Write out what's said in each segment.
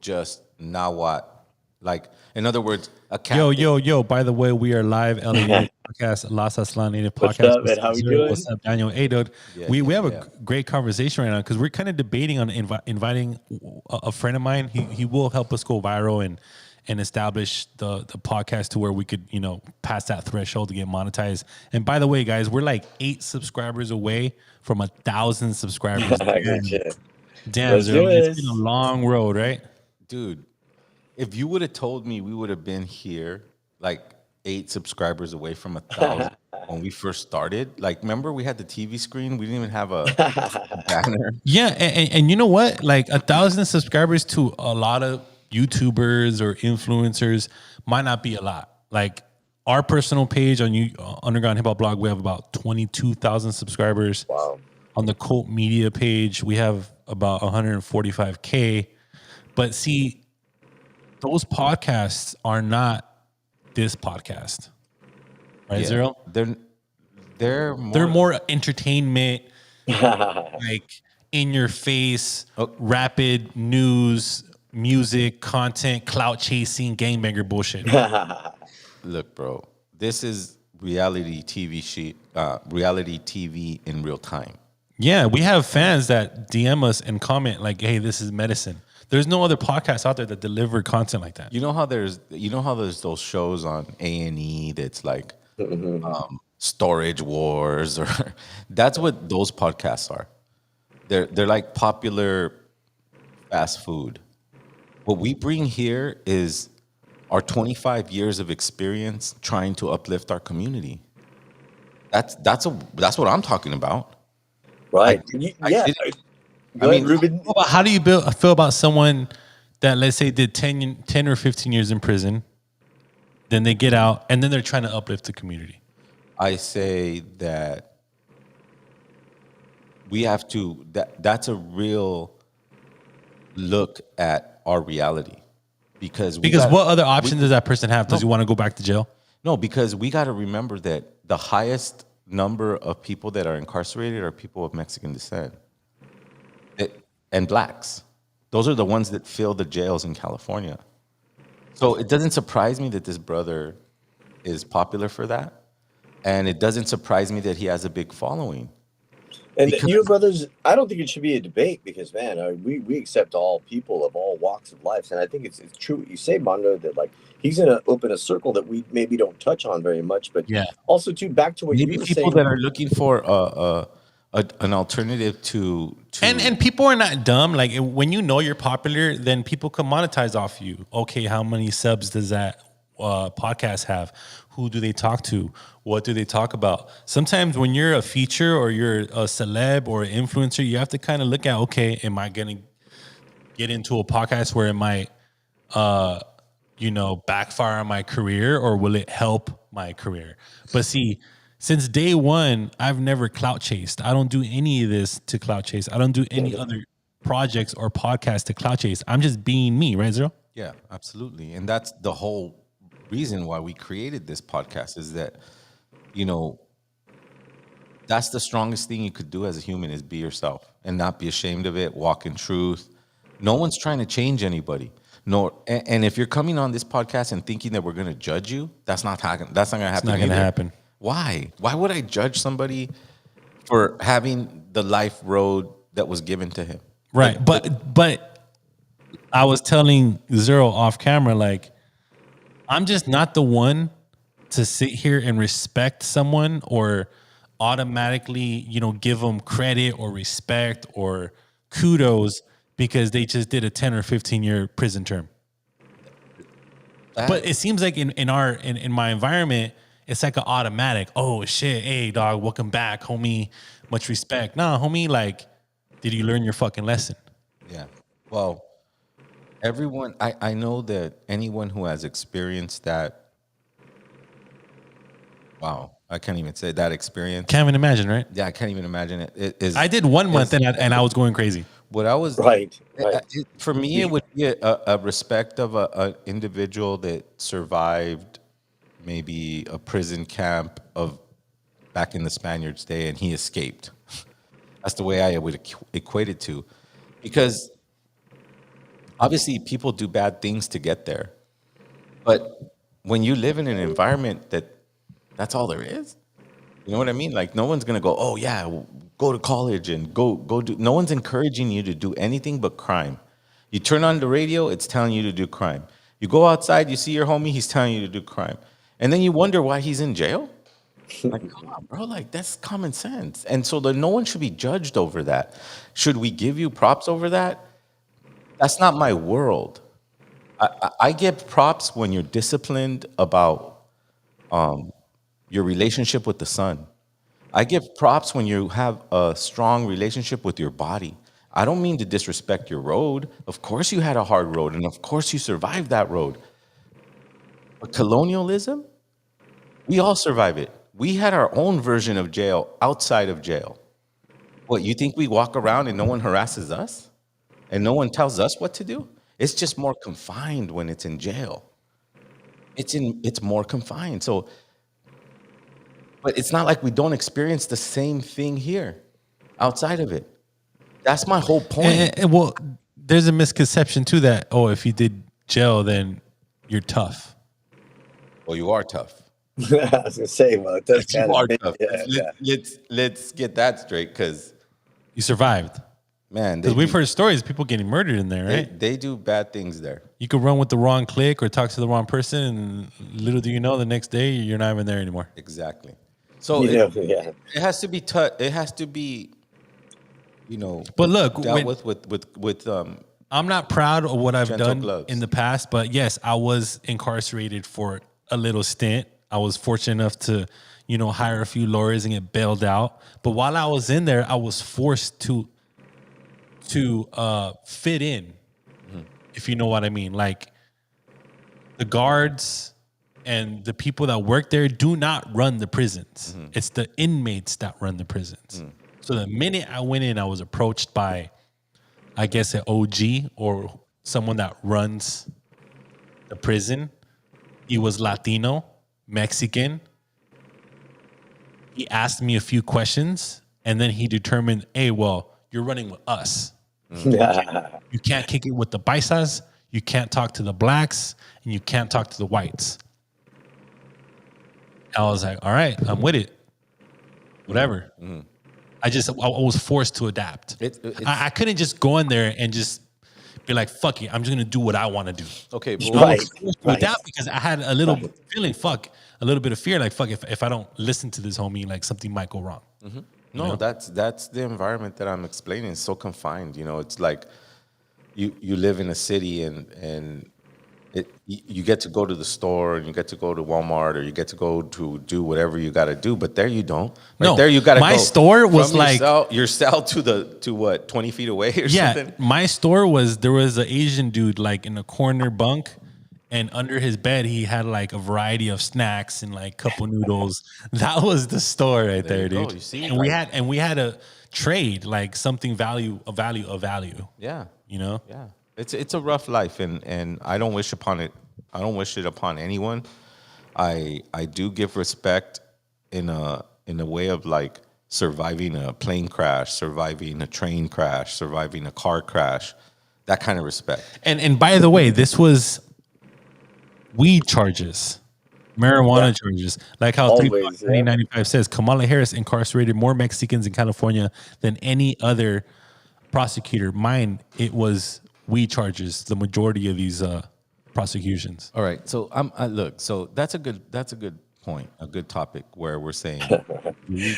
just now what? Like, in other words, a Yo, captain. yo, yo, by the way, we are live, LA Podcast, Las Aslan Native What's Podcast. up, man? How we Zero? doing? What's up, Daniel? Hey, dude. Yeah, We have yeah. a great conversation right now because we're kind of debating on inviting a friend of mine. He will help us go viral and establish the podcast to where we could, pass that threshold to get monetized. And by the way, guys, we're like 8 subscribers away from 1,000 subscribers. Good shit. Damn, Let's Zero. do It's this. been a long road, right? Dude, if you would have told me we would have been here like 8 subscribers away from 1,000 when we first started, like, remember we had the TV screen? We didn't even have a banner. Yeah, and you know what? Like 1,000 subscribers to a lot of YouTubers or influencers might not be a lot. Like our personal page on Underground Hip Hop Blog, we have about 22,000 subscribers. Wow. On the Cult Media page, we have about 145K. But see, those podcasts are not this podcast, right, Yeah, Zero? They're They're more entertainment, like in your face, rapid news, music, content, clout chasing, gangbanger bullshit. Look, bro, this is reality TV in real time. Yeah, we have fans that DM us and comment like, "Hey, this is medicine." There's no other podcast out there that deliver content like that. You know how there's those shows on A&E that's like Storage Wars, or that's what those podcasts are. They're like popular fast food. What we bring here is our 25 years of experience trying to uplift our community. That's what I'm talking about. Right. I Yeah. didn't- Go ahead, Ruben. How do you feel about someone that, let's say, did 10 or 15 years in prison, then they get out, and then they're trying to uplift the community? I say that we have to. That's a real look at our reality, because What other option does that person have? Does he want to go back to jail? No, because we got to remember that the highest number of people that are incarcerated are people of Mexican descent and blacks. Those are the ones that fill the jails in California. So it doesn't surprise me that this brother is popular for that. And it doesn't surprise me that he has a big following. And Because- you brothers, I don't think it should be a debate because, man, we accept all people of all walks of life. And I think it's true what you say, Mondo, that like he's going to open a circle that we maybe don't touch on very much. But Yeah. also, too, back to what Maybe you were people saying. that are looking for an alternative to And people are not dumb. Like when you know you're popular, then people can monetize off you. Okay, how many subs does that podcast have? Who do they talk to? What do they talk about? Sometimes when you're a feature or you're a celeb or an influencer, you have to kind of look at, okay, am I going to get into a podcast where it might, backfire on my career, or will it help my career? But see, since day one, I've never clout chased. I don't do any of this to clout chase. I don't do any other projects or podcasts to clout chase. I'm just being me, right, Zero? Yeah, absolutely. And that's the whole reason why we created this podcast, is that, that's the strongest thing you could do as a human, is be yourself and not be ashamed of it, walk in truth. No one's trying to change anybody. No, and if you're coming on this podcast and thinking that we're going to judge you, that's not going to happen. It's not going to happen. Why? Why would I judge somebody for having the life road that was given to him? Right. But I was telling Zero off camera, like, I'm just not the one to sit here and respect someone or automatically, give them credit or respect or kudos because they just did a 10 or 15-year prison term. But it seems like in my environment, it's like an automatic. Oh shit, hey dog, welcome back, homie. Much respect. Nah, homie, like, did you learn your fucking lesson? Yeah. Well, everyone, I know that anyone who has experienced that, wow, I can't even say that experience. Can't even imagine, right? Yeah, I can't even imagine it. It is. I did 1 month and I was going crazy. What I was Right. for me, it would be a respect of an individual that survived maybe a prison camp of back in the Spaniards' day, and he escaped. That's the way I would equate it to, because Obviously, people do bad things to get there, but when you live in an environment that's all there is, you know what I mean? Like no one's gonna go, oh yeah, go to college and go do. No one's encouraging you to do anything but crime. You turn on the radio, it's telling you to do crime. You go outside, you see your homie, he's telling you to do crime, and then you wonder why he's in jail. Like, come on, bro. Like, that's common sense. And so no one should be judged over that. Should we give you props over that? That's not my world. I give props when you're disciplined about your relationship with the sun. I give props when you have a strong relationship with your body. I don't mean to disrespect your road. Of course, you had a hard road, and of course, you survived that road. But colonialism, we all survive it. We had our own version of jail outside of jail. What, you think we walk around and no one harasses us? And no one tells us what to do? It's just more confined when it's in jail. It's more confined. So, but it's not like we don't experience the same thing here outside of it. That's my whole point. Well, there's a misconception too that, oh, if you did jail, then you're tough. Well, you are tough. I was gonna say, well, it does You kind are of tough. Let's get that straight, because You survived. man, Because we've heard stories of people getting murdered in there, right? they do bad things there. You could run with the wrong click or talk to the wrong person, and little do you know, the next day you're not even there anymore. Exactly. So yeah. it has to be it has to be, But look, dealt with I'm not proud of what I've gentle done gloves. in the past, but yes, I was incarcerated for a little stint. I was fortunate enough to, hire a few lawyers and get bailed out. But while I was in there, I was forced to fit in, if you know what I mean. Like the guards and the people that work there do not run the prisons. It's the inmates that run the prisons. So the minute I went in, I was approached by, I guess, an OG or someone that runs the prison. He was Latino, Mexican. He asked me a few questions, and then he determined, hey, well, you're running with us. You can't kick it with the paisas, you can't talk to the blacks, and you can't talk to the whites. I was like, all right, I'm with it. Whatever. I was forced to adapt. I couldn't just go in there and just be like, fuck it, I'm just going to do what I want to do. Okay, but Right. Adapt because I had a little feeling, a little bit of fear, like, fuck, if I don't listen to this homie, like something might go wrong. no, that's the environment that I'm explaining. It's so confined. It's like you live in a city and you get to go to the store and you get to go to Walmart, or you get to go to do whatever you got to do, but there you don't. Right, No, there you got to go. my store was from like- your cell to what, 20 feet away or something. My store there was an Asian dude like in a corner bunk, and under his bed he had like a variety of snacks and like couple noodles. That was the store right there, you go. dude. You see? And we had a trade, like something value. Yeah. Yeah. It's a rough life, and I don't wish upon it. I don't wish it upon anyone. I do give respect in a way of like surviving a plane crash, surviving a train crash, surviving a car crash, that kind of respect. And by the way, this was weed charges, marijuana charges. Like how Always, 2095 says, Kamala Harris incarcerated more Mexicans in California than any other prosecutor. Mine, it was weed charges, the majority of these prosecutions. All right, so look, so that's a good point, a good topic where we're saying,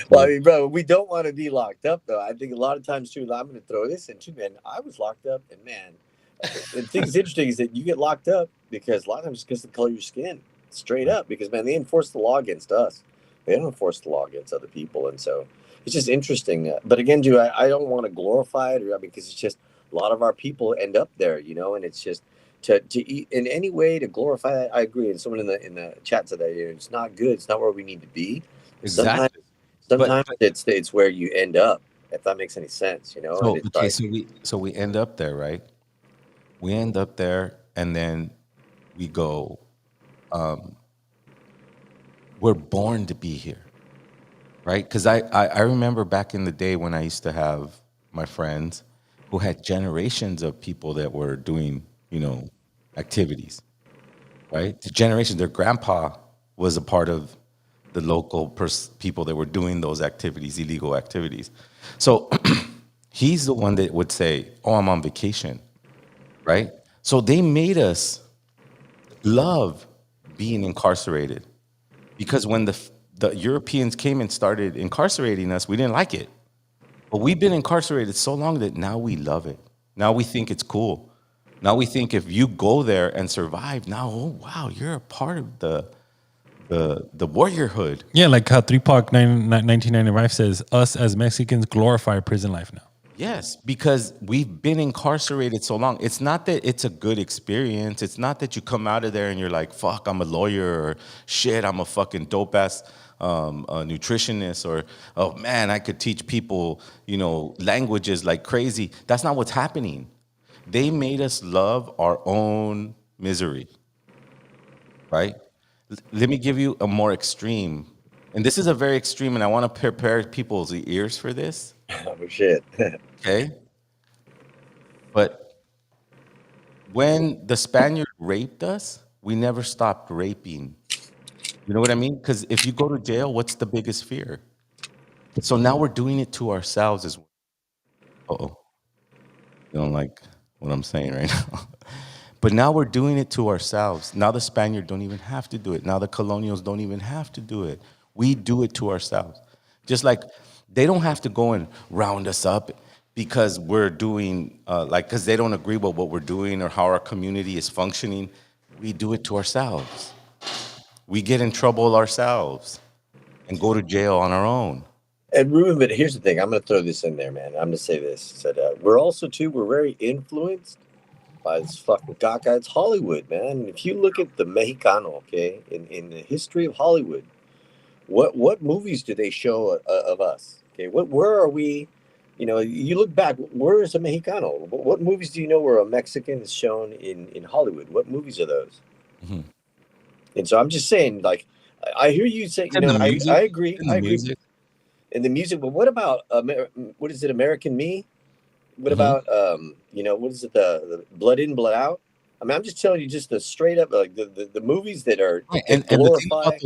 Well, I mean, bro, we don't want to be locked up, though. I think a lot of times, too, I'm going to throw this in, too, man. I was locked up, and, man, the thing's interesting is that you get locked up because a lot of times it's because of the color of your skin, straight up, because, man, they enforce the law against us. They don't enforce the law against other people, and so it's just interesting. But, again, dude, I don't want to glorify it, because it's just a lot of our people end up there, and it's just to eat in any way to glorify that. I agree. And someone in the chat said that it's not good. It's not where we need to be. exactly. Sometimes But- it's where you end up, if that makes any sense, So, And it's okay, like, so we end up there, right? We end up there, and then we go. We're born to be here, right? Because I remember back in the day when I used to have my friends who had generations of people that were doing you know, activities, right? The generation, their grandpa was a part of the local people that were doing those activities, illegal activities. So he's the one that would say, "Oh, I'm on vacation," right? So they made us love being incarcerated because when the Europeans came and started incarcerating us, we didn't like it. But we've been incarcerated so long that now we love it. Now we think it's cool. Now we think if you go there and survive, now oh wow, you're a part of the warriorhood. Yeah, like how 1995 says, us as Mexicans glorify prison life now. Yes, because we've been incarcerated so long. It's not that it's a good experience. It's not that you come out of there and you're like, fuck, I'm a lawyer, or shit, I'm a fucking dope ass a nutritionist, or oh man, I could teach people, languages like crazy. That's not what's happening. They made us love our own misery, right? Let me give you a more extreme, and this is a very extreme, and I want to prepare people's ears for this. Oh shit. Okay. But when the Spaniard raped us, we never stopped raping. You know what I mean? Because if you go to jail, what's the biggest fear? So now we're doing it to ourselves as well. Uh-oh. You don't like what I'm saying right now. But now we're doing it to ourselves. Now the Spaniard don't even have to do it. Now the colonials don't even have to do it. We do it to ourselves. Just like they don't have to go and round us up because we're doing, because they don't agree with what we're doing or how our community is functioning. We do it to ourselves. We get in trouble ourselves and go to jail on our own. And Ruben, but here's the thing. I'm going to throw this in there, man. I'm going to say this. That we're very influenced by this fucking caca. It's Hollywood, man. If you look at the Mexicano, okay, in the history of Hollywood, what movies do they show of us? Okay, where are we? You look back. Where is a Mexicano? What movies do you know where a Mexican is shown in Hollywood? What movies are those? Mm-hmm. And so I'm just saying, like, I hear you say, It's in the music. I agree, In the music. in the music, but what about what is it, American Me? What Mm-hmm. about what is it, the Blood In, Blood Out? I mean, I'm just telling you, just the straight up, like the movies that Right. that And glorify.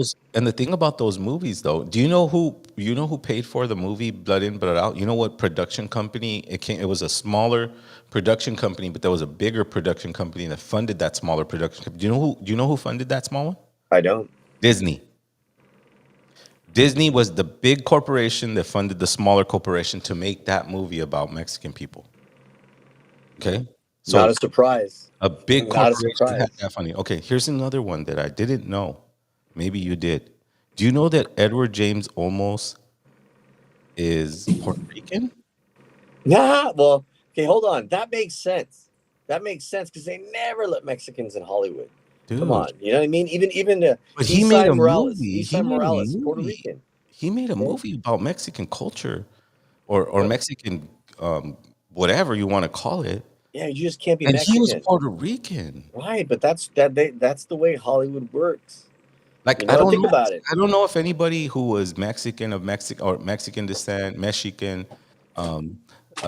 the thing about those movies though, do you know who paid for the movie Blood In, Blood Out? You know what production company it was? A smaller production company, but there was a bigger production company that funded that smaller production company. Do you know who funded that small one? I don't. Disney. Disney was the big corporation that funded the smaller corporation to make that movie about Mexican people. Okay? Not So a surprise. a big Not a corporation had surprise. that funding. Okay, here's another one that I didn't know. Maybe you did. Do you know that Edward James Olmos is Puerto Rican? Nah, well, okay, hold on. That makes sense. That makes sense because they never let Mexicans in Hollywood. Come Dude. on, you know what I mean? Even But he made a movie. East He Side made a Morales, Puerto movie. Rican. He made a Okay, movie about Mexican culture or but Mexican whatever you want to call it. yeah, you just can't be And he was Mexican, Puerto Rican. right? But that's the way Hollywood works. Like I don't Think know. about it. I don't know if anybody who was Mexican of Mexican or Mexican descent, Mexican, um,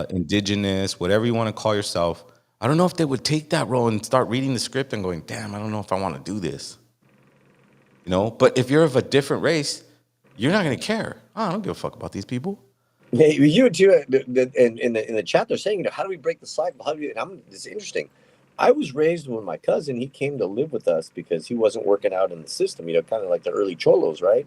indigenous, whatever you want to call yourself. I don't know if they would take that role and start reading the script and going, "Damn, I don't know if I want to do this." But if you're of a different race, you're not going to care. Oh, I don't give a fuck about these people. Hey, you too, in the chat, they're saying, how do we break the cycle? How do we? It's interesting. I was raised when my cousin he came to live with us because he wasn't working out in the system. Kind of like the early cholos, right?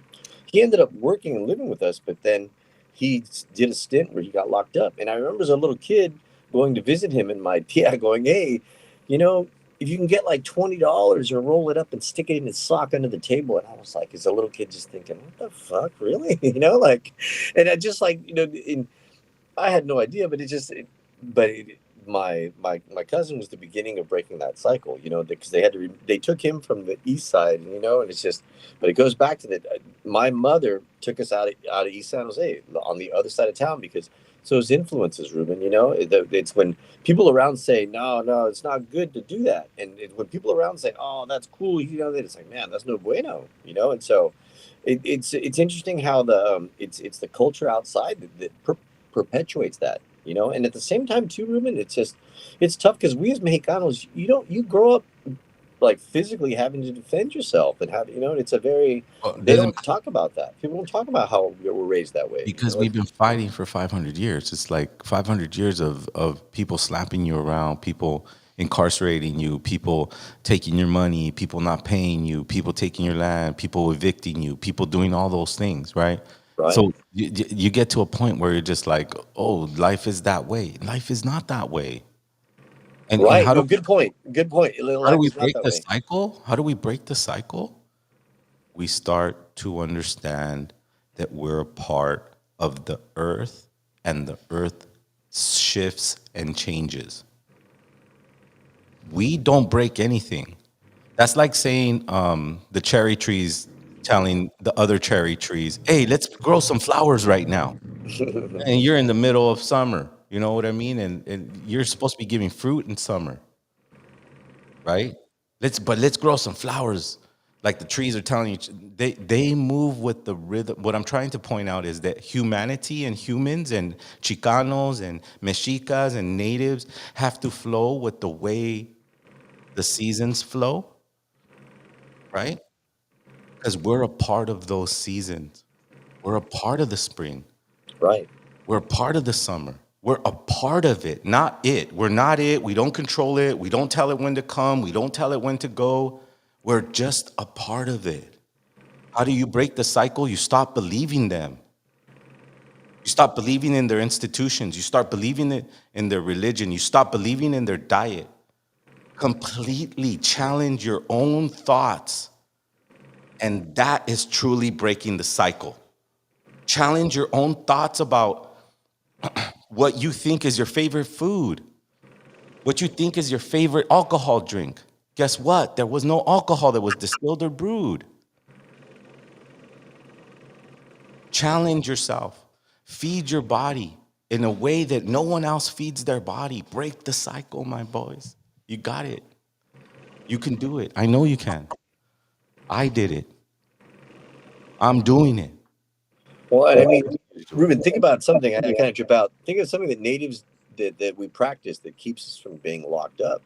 He ended up working and living with us, but then he did a stint where he got locked up. And I remember as a little kid going to visit him, and my tia going, "Hey, you know, if you can get like $20 or roll it up and stick it in his sock under the table." And I was like, as a little kid, just thinking, "What the fuck, really?" And I just like, I had no idea, but my cousin was the beginning of breaking that cycle, because they took him from the east side, and it's just, but it goes back to that. My mother took us out of East San Jose on the other side of town because it's those influences, Ruben. It's when people around say, no, no, it's not good to do that, and when people around say, oh, that's cool, that it's like, man, that's no bueno, and so it's interesting how it's the culture outside that perpetuates that. And at the same time too, Ruben, it's tough because we as Mexicanos, you grow up like physically having to defend yourself and it's a very, Well, they doesn't don't talk about that. People don't talk about how we were raised that way. because we've been fighting for 500 years. It's like 500 years of people slapping you around, people incarcerating you, people taking your money, people not paying you, people taking your land, people evicting you, people doing all those things, right? Right. So you get to a point where you're just like, oh, life is that way. Life is not that way. And Right. No, good point. Good point. how do Life we is not break that the way. cycle? How do we break the cycle? We start to understand that we're a part of the earth and the earth shifts and changes. We don't break anything. That's like saying the cherry trees telling the other cherry trees, hey, let's grow some flowers right now. And you're in the middle of summer. You know what I mean? And you're supposed to be giving fruit in summer, right? Let's grow some flowers. Like the trees are telling you, they move with the rhythm. What I'm trying to point out is that humanity and humans and Chicanos and Mexicas and natives have to flow with the way the seasons flow, right? Because we're a part of those seasons. We're a part of the spring. Right. We're a part of the summer. We're a part of it, not it. We're not it. We don't control it. We don't tell it when to come. We don't tell it when to go. We're just a part of it. How do you break the cycle? You stop believing them. You stop believing in their institutions. You start believing in their religion. You stop believing in their diet. Completely challenge your own thoughts. And that is truly breaking the cycle. Challenge your own thoughts about what you think is your favorite food, what you think is your favorite alcohol drink. Guess what? There was no alcohol that was distilled or brewed. Challenge yourself. Feed your body in a way that no one else feeds their body. Break the cycle, my boys. You got it. You can do it. I know you can. I did it. I'm doing it. Well, and I mean, Ruben, think about something. I kind of trip out. Think of something that natives that we practice that keeps us from being locked up: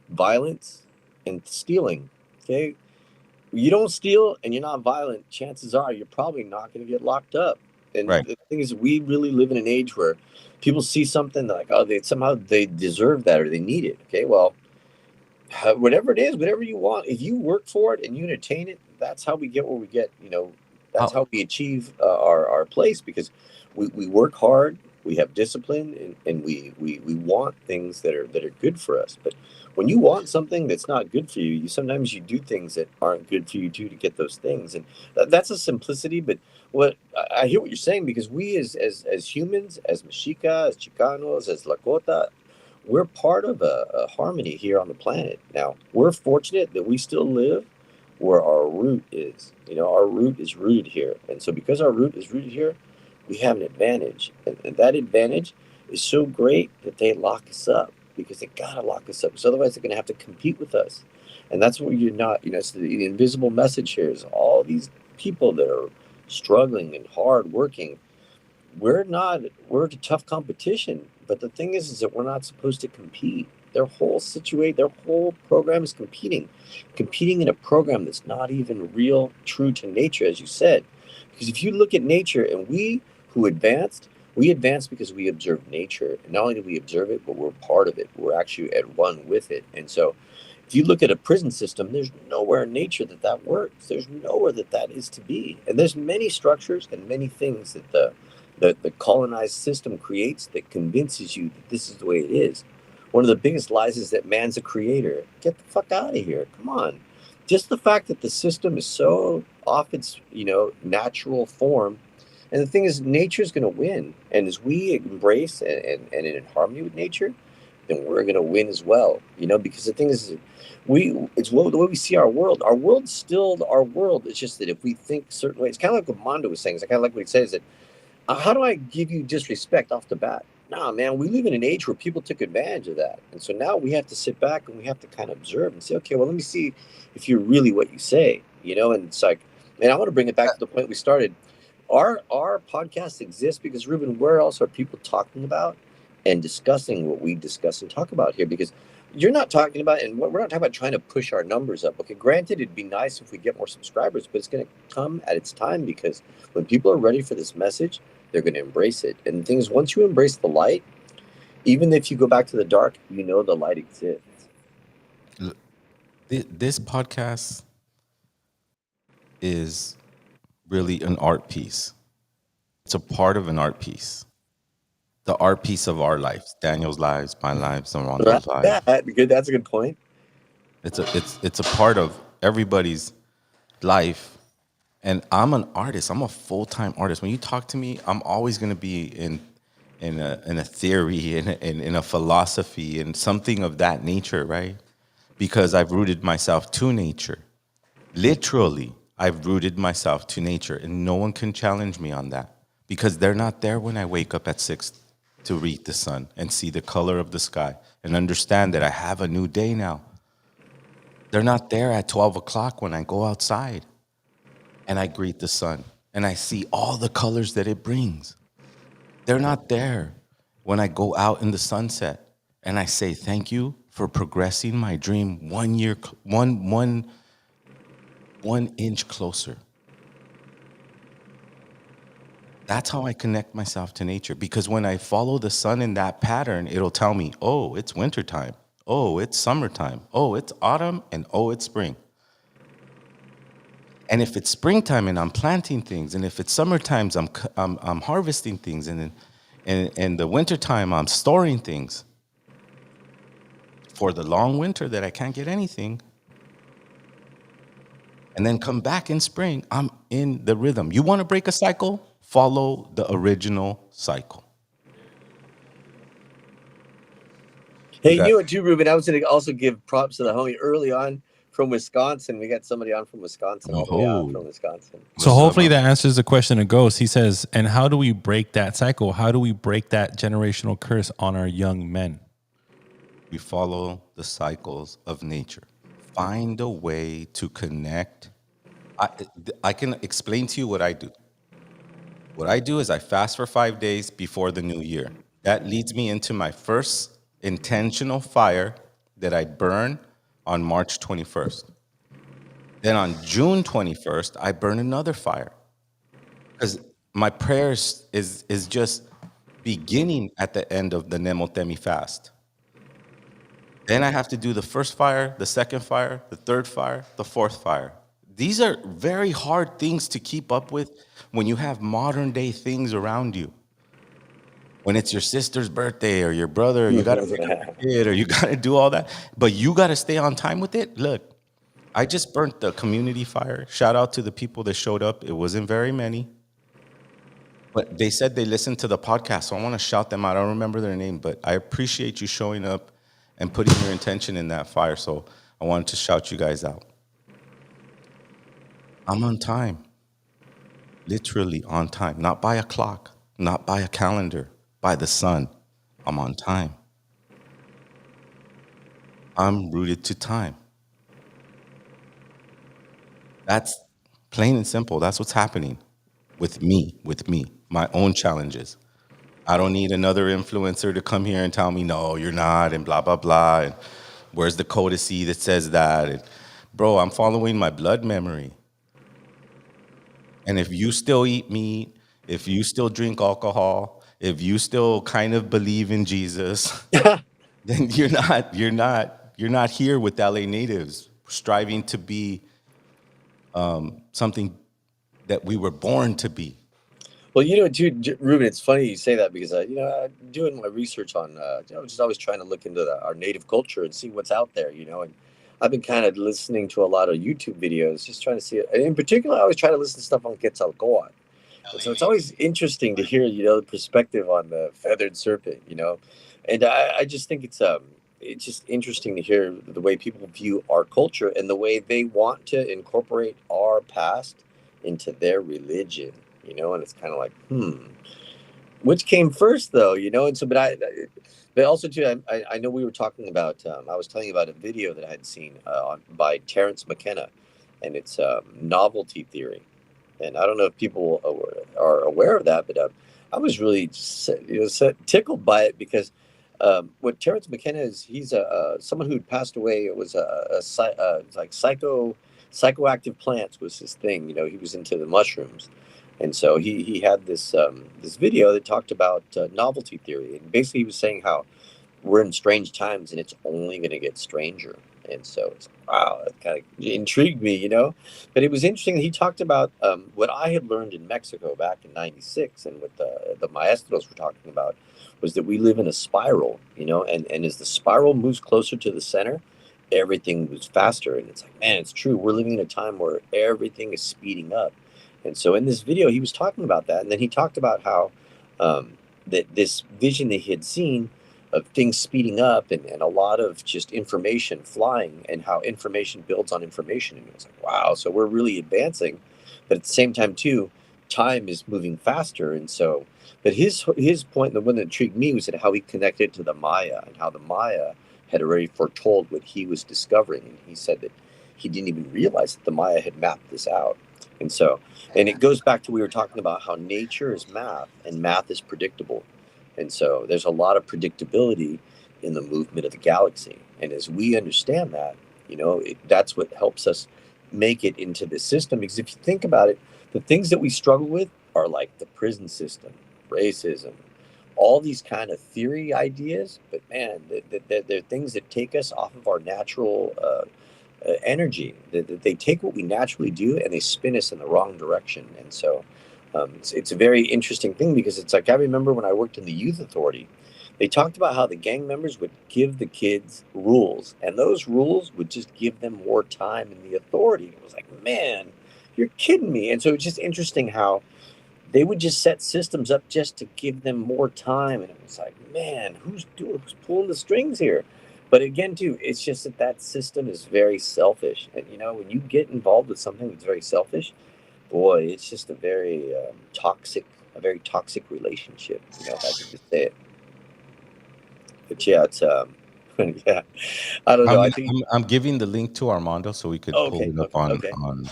violence and stealing. Okay, you don't steal and you're not violent. Chances are you're probably not going to get locked up. And Right. the thing is, we really live in an age where people see something they're like, oh, they deserve that or they need it. Okay, well, whatever it is, whatever you want, if you work for it and you entertain it, that's how we get where we get. That's How, how we achieve our place because we work hard, we have discipline, and we want things that are good for us. But when you want something that's not good for you, you sometimes you do things that aren't good for you too to get those things, and that's a simplicity. But what I hear what you're saying because we as humans, as Mexica, as Chicanos, as Lakota, we're part of a harmony here on the planet. Now, we're fortunate that we still live where our root is. Our root is rooted here. And so, because our root is rooted here, we have an advantage. And that advantage is so great that they lock us up because they got to lock us up. Because otherwise, they're going to have to compete with us. And that's what you're not, it's the invisible message here is all these people that are struggling and hard working we're not we're a tough competition but the thing is that we're not supposed to compete their whole program is competing in a program that's not even real true to nature as you said because if you look at nature and who advanced we advanced because we observed nature and not only do we observe it but we're part of it we're actually at one with it and so if you look at a prison system there's nowhere in nature that works there's nowhere that is to be and there's many structures and many things that the colonized system creates that convinces you that this is the way it is. One of the biggest lies is that man's a creator. Get the fuck out of here. Come on. Just the fact that the system is so off its, natural form. And the thing is, nature's going to win. And as we embrace and in harmony with nature, then we're going to win as well. Because the thing is, it's the way we see our world. Our world's still our world. It's just that if we think a certain way, it's kind of like what Mondo was saying. It's kind of like what he says that how do I give you disrespect off the bat? Nah, man, we live in an age where people took advantage of that. And so now we have to sit back and we have to kind of observe and say, okay, well, let me see if you're really what you say, And it's like, man, I want to bring it back to the point we started. our podcast exists because, Ruben, where else are people talking about and discussing what we discuss and talk about here? Because you're not talking about, and we're not talking about trying to push our numbers up. Okay, granted, it'd be nice if we get more subscribers, but it's going to come at its time, because when people are ready for this message, they're going to embrace it. And the thing is, once you embrace the light, even if you go back to the dark, you know the light exists. This podcast is really an art piece. It's a part of an art piece. The art piece of our lives, Daniel's lives, my lives, and Rondo's lives. That's a good point. It's a part of everybody's life. And I'm an artist. I'm a full-time artist. When you talk to me, I'm always going to be in a theory, in a philosophy, and something of that nature, right? Because I've rooted myself to nature. Literally, I've rooted myself to nature, and no one can challenge me on that, because they're not there when I wake up at 6 to read the sun and see the color of the sky and understand that I have a new day now. They're not there at 12 o'clock when I go outside and I greet the sun and I see all the colors that it brings. They're not there when I go out in the sunset and I say, thank you for progressing my dream 1 year, one inch closer. That's how I connect myself to nature, because when I follow the sun in that pattern, it'll tell me, oh, it's wintertime. Oh, it's summertime. Oh, it's autumn. And oh, it's spring. And if it's springtime and I'm planting things, and if it's summertime, I'm harvesting things, and in the wintertime, I'm storing things for the long winter that I can't get anything. And then come back in spring, I'm in the rhythm. You want to break a cycle? Follow the original cycle. Hey, you know what, too, Ruben? I was going to also give props to the homie early on from Wisconsin. We got somebody on from Wisconsin, all the way out from Wisconsin. So hopefully that answers the question of Ghost. He says, and how do we break that cycle? How do we break that generational curse on our young men? We follow the cycles of nature. Find a way to connect. I can explain to you what I do. What I do is I fast for 5 days before the new year. That leads me into my first intentional fire that I burn on March 21st. Then on June 21st, I burn another fire. Because my prayers is just beginning at the end of the Nemotemi fast. Then I have to do the first fire, the second fire, the third fire, the fourth fire. These are very hard things to keep up with when you have modern day things around you. When it's your sister's birthday or your brother, you got to pick up your kid, or you got to do all that. But you got to stay on time with it. Look, I just burnt the community fire. Shout out to the people that showed up. It wasn't very many. But they said they listened to the podcast, so I want to shout them out. I don't remember their name, but I appreciate you showing up and putting your intention in that fire. So I wanted to shout you guys out. I'm on time. Literally on time. Not by a clock, not by a calendar, by the sun. I'm on time. I'm rooted to time. That's plain and simple. That's what's happening with me, my own challenges. I don't need another influencer to come here and tell me, no, you're not, and blah, blah, blah. And where's the codicy that says that? And, bro, I'm following my blood memory. And if you still eat meat, if you still drink alcohol, if you still kind of believe in Jesus, then you're not here with LA natives striving to be something that we were born to be. Well, you know, dude, Ruben, it's funny you say that, because doing my research on, I was just always trying to look into our native culture and see what's out there, and I've been kind of listening to a lot of YouTube videos, just trying to see it. And in particular, I always try to listen to stuff on Quetzalcoatl. And so it's always interesting to hear, the perspective on the feathered serpent, and I just think it's just interesting to hear the way people view our culture and the way they want to incorporate our past into their religion. And it's kind of like, which came first, though, and so, but also too, I know we were talking about, I was telling you about a video that I had seen by Terrence McKenna, and it's novelty theory. And I don't know if people are aware of that, but I was really tickled by it because what Terrence McKenna is, he's someone who had passed away. It was like psychoactive plants was his thing. You know, he was into the mushrooms, and so he had this video that talked about novelty theory, and basically he was saying how we're in strange times and it's only going to get stranger. And so it's wow, it kind of intrigued me, you know. But it was interesting. He talked about what I had learned in Mexico back in '96, and what the maestros were talking about was that we live in a spiral, you know, and as the spiral moves closer to the center, everything moves faster. And it's like, man, it's true. We're living in a time where everything is speeding up. And so in this video, he was talking about that, and then he talked about how that this vision that he had seen of things speeding up, and a lot of just information flying, and how information builds on information. And it was like, wow, so we're really advancing, but at the same time too, time is moving faster. And so, but his point, the one that intrigued me, was that how he connected to the Maya, and how the Maya had already foretold what he was discovering. And he said that he didn't even realize that the Maya had mapped this out. And so, and it goes back to, we were talking about how nature is math and math is predictable. And so there's a lot of predictability in the movement of the galaxy. And as we understand that, you know, that's what helps us make it into the system. Because if you think about it, the things that we struggle with are like the prison system, racism, all these kind of theory ideas. But man, they're things that take us off of our natural energy. They take what we naturally do and they spin us in the wrong direction. And so it's a very interesting thing, because it's like, I remember when I worked in the youth authority, they talked about how the gang members would give the kids rules, and those rules would just give them more time in the authority. It was like, man, you're kidding me. And so it's just interesting how they would just set systems up just to give them more time. And it was like, man, who's pulling the strings here? But again, too, it's just that system is very selfish. And, you know, when you get involved with something that's very selfish, boy, it's just a very toxic relationship, you know, if I can just say it. But yeah, it's yeah, I don't know. I think I'm giving the link to Armando so we could oh, pull okay, it up okay, okay. on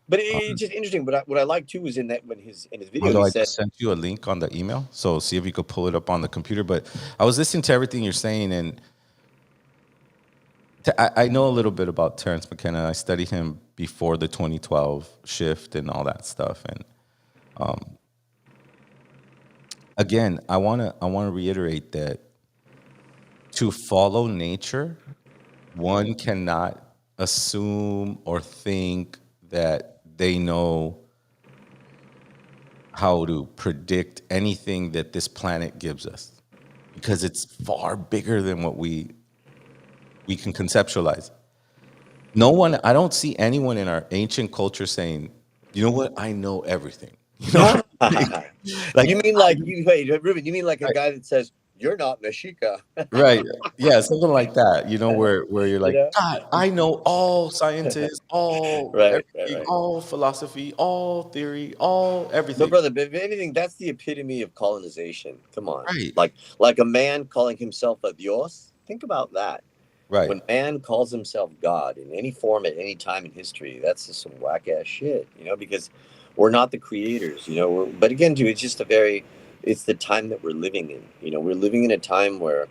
But it's just interesting. What I like too is in that, when in his video Armando. he I said, just sent you a link on the email, so see if you could pull it up on the computer. But I was listening to everything you're saying, and I know a little bit about Terrence McKenna. I studied him before the 2012 shift and all that stuff. And again, I wanna reiterate that to follow nature, one cannot assume or think that they know how to predict anything that this planet gives us, because it's far bigger than what we can conceptualize. No one, I don't see anyone in our ancient culture saying, you know what, I know everything. You know, like you mean like you, wait, Ruben, you mean like a right, guy that says, you're not Mexica, right, yeah, something like that. You know, where you're you like, know? God, I know all scientists, all Right, right, everything, right. all philosophy, all theory, all But everything. brother, but if anything, that's the epitome of colonization. Come on, Right, like a man calling himself a dios. Think about that. right. When man calls himself God in any form at any time in history, that's just some whack ass shit, you know, because we're not the creators, you know. But again, too, it's just it's the time that we're living in. You know, we're living in a time where,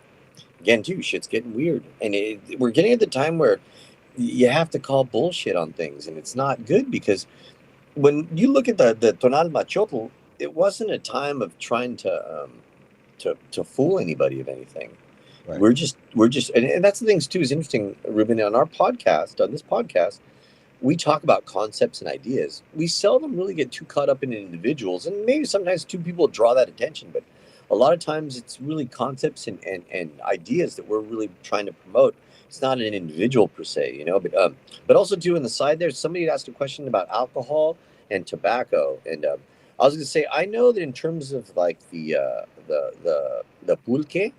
again, too, shit's getting weird, and we're getting at the time where you have to call bullshit on things, and it's not good, because when you look at the Tonal Machotl, it wasn't a time of trying to fool anybody of anything. Right. We're just and that's the things too, is interesting, Ruben. On this podcast, we talk about concepts and ideas. We seldom really get too caught up in individuals, and maybe sometimes two people draw that attention, but a lot of times it's really concepts and ideas that we're really trying to promote. It's not an individual per se, you know. But also too, in the side there, somebody asked a question about alcohol and tobacco, and I was going to say, I know that in terms of like the pulque,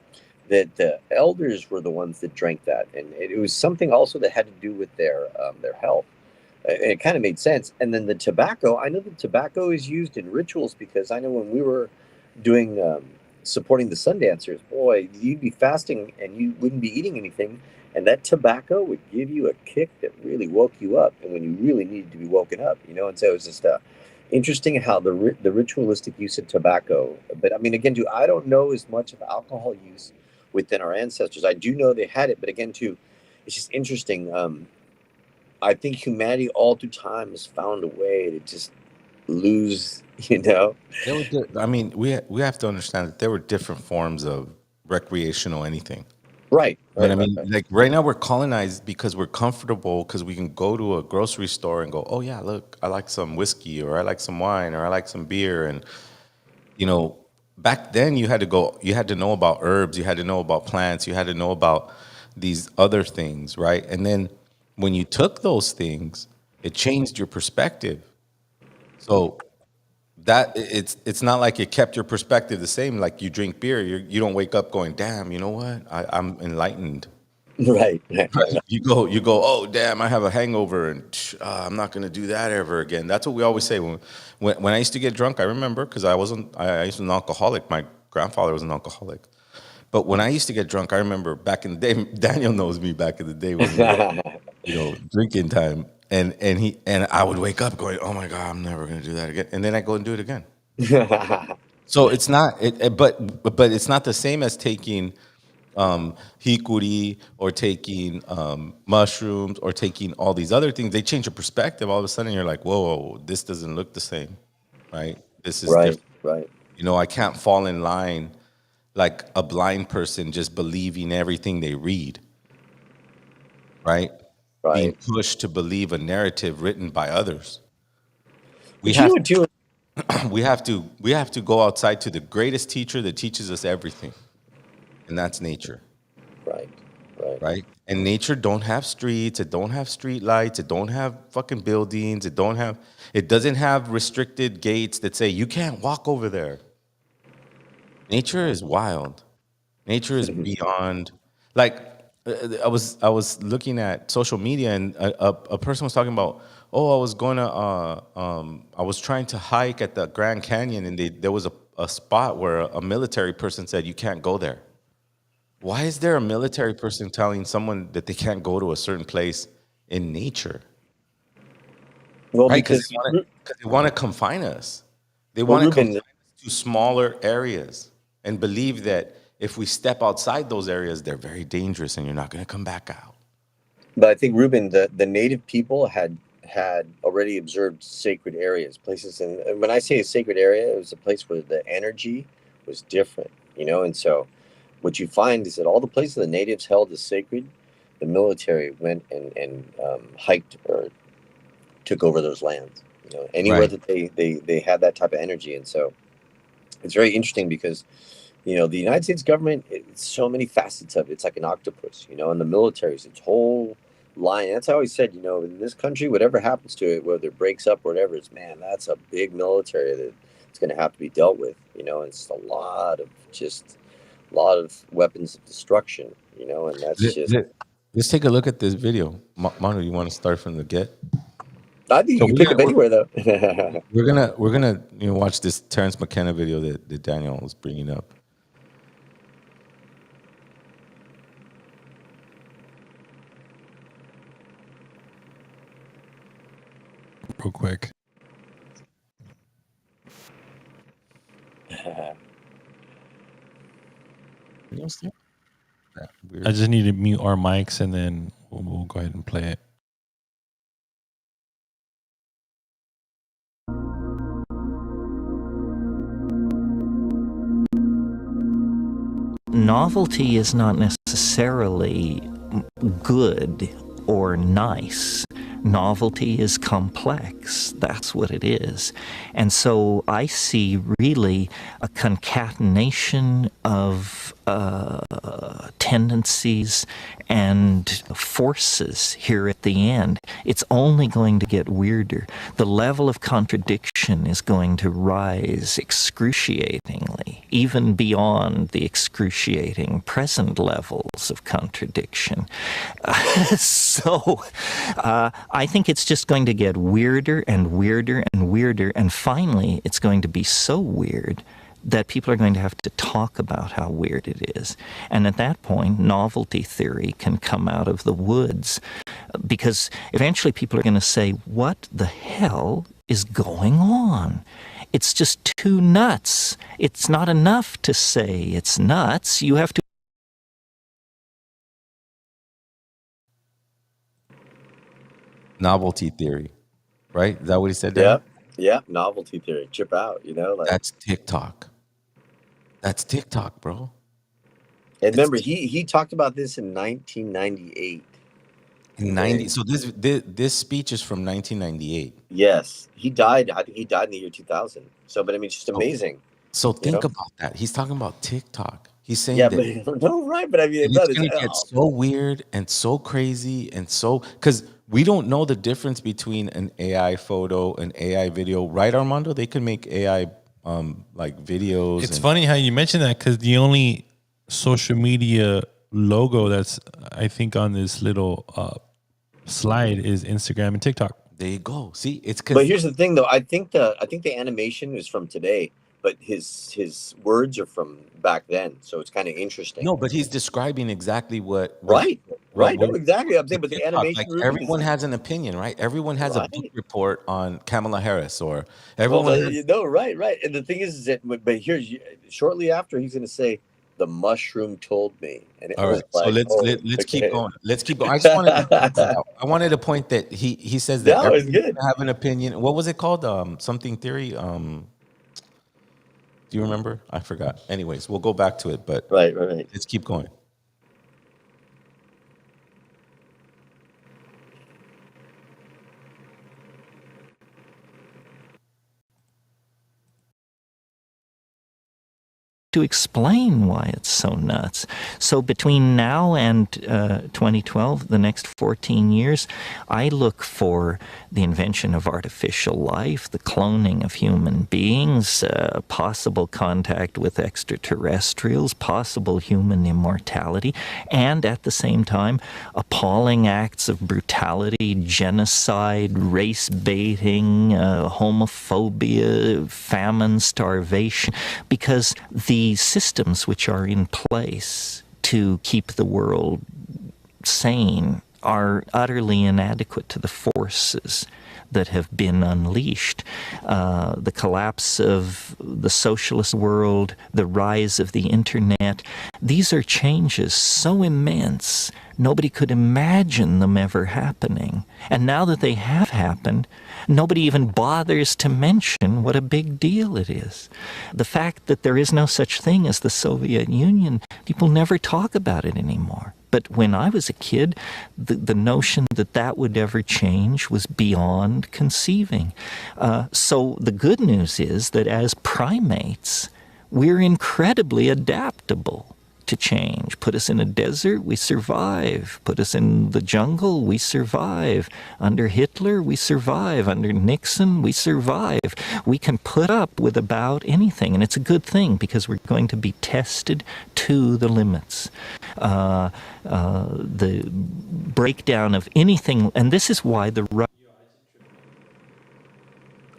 that the elders were the ones that drank that, and it was something also that had to do with their health. It kind of made sense. And then the tobacco, I know that tobacco is used in rituals, because I know when we were doing supporting the sun dancers, boy, you'd be fasting and you wouldn't be eating anything, and that tobacco would give you a kick that really woke you up, and when you really needed to be woken up, you know. And so it was just Interesting how the ritualistic use of tobacco. But I mean, again, too, I don't know as much of alcohol use within our ancestors. I do know they had it, but again, too, it's just interesting. I think humanity all through time has found a way to just lose, you know. I mean, we have to understand that there were different forms of recreational anything. Right, But I right, right, mean, right. like right now we're colonized because we're comfortable because we can go to a grocery store and go, oh yeah, look, I like some whiskey or I like some wine or I like some beer. And you know, back then you had to know about herbs, you had to know about plants, you had to know about these other things, right? And then when you took those things, it changed your perspective. So that it's not like it kept your perspective the same. Like you drink beer, you don't wake up going, damn, you know what? I'm enlightened. Right, right, Right. right, You go, oh damn, I have a hangover, and I'm not gonna do that ever again. That's what we always say when I used to get drunk. I remember because I used to be an alcoholic. My grandfather was an alcoholic, but when I used to get drunk, I remember back in the day. Daniel knows me back in the day when it was right. drinking time, and I would wake up going, oh my god, I'm never gonna do that again, and then I go and do it again. So it's not, but it's not the same as taking hikuri or taking mushrooms or taking all these other things. They change your perspective. All of a sudden, you're like, whoa, this doesn't look the same, right? This is Right, different. right, I can't fall in line like a blind person just believing everything they read, right? Being right. pushed to believe a narrative written by others. We But you know have what, too? we have to go outside to the greatest teacher that teaches us everything, and that's nature. Right, right. Right? And nature don't have streets, it don't have street lights, it don't have fucking buildings, it doesn't have restricted gates that say you can't walk over there. Nature is wild. Nature is beyond like I was looking at social media and a person was talking about, oh, I was trying to hike at the Grand Canyon and there was a spot where a military person said you can't go there. Why is there a military person telling someone that they can't go to a certain place in nature? Well, Right? Because because they want to confine us. They well, want to Ruben, confine us to smaller areas and believe that if we step outside those areas, they're very dangerous and you're not going to come back out. but I think Ruben, the native people had already observed sacred areas, places, and when I say a sacred area, it was a place where the energy was different, you know. And so, what you find is that all the places the natives held as sacred, the military went and hiked or took over those lands. You know, anywhere Right. that they had that type of energy, and so it's very interesting because the United States government, it's so many facets of it. It's like an octopus, and the military is its whole line. That's how I always said, in this country, whatever happens to it, whether it breaks up or whatever, it's man, that's a big military that it's going to have to be dealt with. It's a lot of weapons of destruction. And that's Let- just. let- Let's take a look at this video. Manu, you want to start from the get? I think So you can pick up anywhere though. we're gonna watch this Terrence McKenna video that Daniel was bringing up. real quick. You know, see? That I weird. just need to mute our mics and then we'll go ahead and play it. Novelty is not necessarily good or nice. Novelty is complex. That's what it is. And so I see really a concatenation of tendencies and forces here at the end. It's only going to get weirder. The level of contradiction is going to rise excruciatingly, even beyond the excruciating present levels of contradiction. So I think it's just going to get weirder and weirder and weirder, and finally it's going to be so weird that people are going to have to talk about how weird it is. And at that point, novelty theory can come out of the woods, because eventually people are going to say, what the hell is going on? It's just too nuts. It's not enough to say it's nuts. You have to. Novelty theory, right? Is that what he said there? Yep. Yep. Novelty theory. Chip out, like. That's TikTok. That's TikTok, bro. And remember, he talked about this in 1998. In 90. So this speech is from 1998. Yes. He died. I think he died in the year 2000. So, but I mean, it's just amazing. So think about that. He's talking about TikTok. He's saying that. But no, right. But I mean, it's going to get so weird and so crazy and so, because we don't know the difference between an AI photo, an AI video, right, Armando? They can make AI like videos. It's funny how you mentioned that, because the only social media logo that's, I think, on this little slide is Instagram and TikTok. There you go. See, it's But here's the thing, though. I think the animation is from today, but his words are from back then, so it's kind of interesting. No, but he's describing exactly what. Right. No, exactly. I'm saying, but the animation. Like everyone has an opinion, right? Everyone has a book report on Kamala Harris, or everyone. Right. And the thing is that, but here's shortly after, he's going to say, "The mushroom told me." And all right, so let's keep going. Let's keep going. I just wanted to point that he says that everyone have an opinion. What was it called? Something theory. Do you remember? I forgot. Anyways, we'll go back to it, but right. Let's keep going. To explain why it's so nuts. So between now and 2012, the next 14 years, I look for the invention of artificial life, the cloning of human beings, possible contact with extraterrestrials, possible human immortality, and at the same time, appalling acts of brutality, genocide, race baiting, homophobia, famine, starvation, because the systems which are in place to keep the world sane are utterly inadequate to the forces that have been unleashed. The collapse of the socialist world, the rise of the internet, these are changes so immense, nobody could imagine them ever happening. And now that they have happened, nobody even bothers to mention what a big deal it is. The fact that there is no such thing as the Soviet Union, people never talk about it anymore. But when I was a kid, the notion that that would ever change was beyond conceiving. So the good news is that as primates, we're incredibly adaptable to change. Put us in a desert, we survive. Put us in the jungle, we survive. Under Hitler, we survive. Under Nixon, we survive. We can put up with about anything, and it's a good thing because we're going to be tested to the limits. The breakdown of anything, and this is why the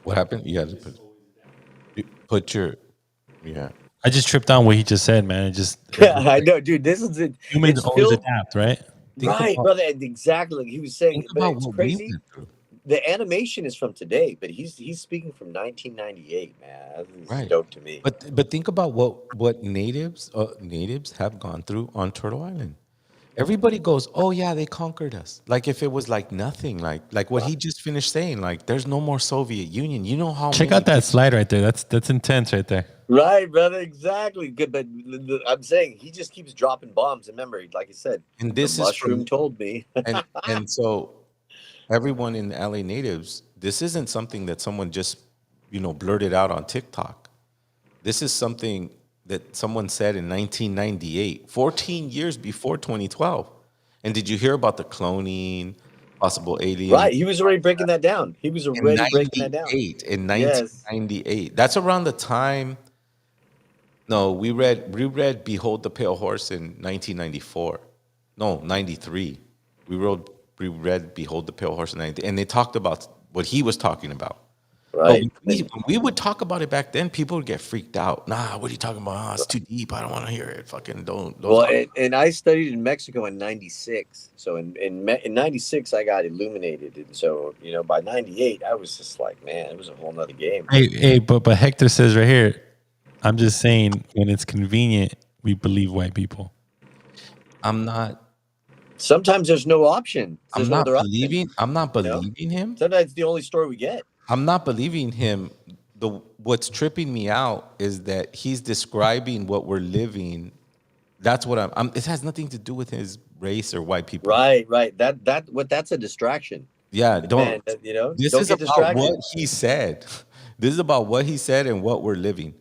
What happened? You had to put your, I just tripped on what he just said, man. It just I know, dude. This is it. Humans always adapt, right? Right, brother. Exactly like he was saying. But it's crazy. The animation is from today, but he's speaking from 1998, man. That's dope to me. But think about what natives have gone through on Turtle Island. Everybody goes, oh yeah, they conquered us. Like if it was like nothing, like what he just finished saying, like there's no more Soviet Union. You know how? Check out that slide right there. That's intense right there. Right, brother. Exactly. Good, but I'm saying he just keeps dropping bombs in memory, like I said. And this the mushroom told me. and so everyone in LA natives, this isn't something that someone just blurted out on TikTok. This is something that someone said in 1998, 14 years before 2012. And did you hear about the cloning, possible alien? Right, he was already breaking that down. He was already breaking that down. In 1998. Yes. That's around the time. No, we read Behold the Pale Horse in 1994. No, 93. We read Behold the Pale Horse in 93. And they talked about what he was talking about. But Right. when we would talk about it back then, people would get freaked out. Nah, what are you talking about? Ah, it's too deep. I don't want to hear it. Fucking don't Well, talk. and I studied in Mexico in '96. So in '96, I got illuminated, and so by '98, I was just like, man, it was a whole nother game. But Hector says right here, I'm just saying when it's convenient, we believe white people. I'm not. Sometimes there's no option. There's I'm no not other option. believing. I'm not You know, believing him. sometimes it's the only story we get. I'm not believing him. What's tripping me out is that he's describing what we're living. That's what it has nothing to do with his race or white people. Right. That's a distraction. Yeah, Man, This don't is get about distracted. what he said. This is about what he said and what we're living.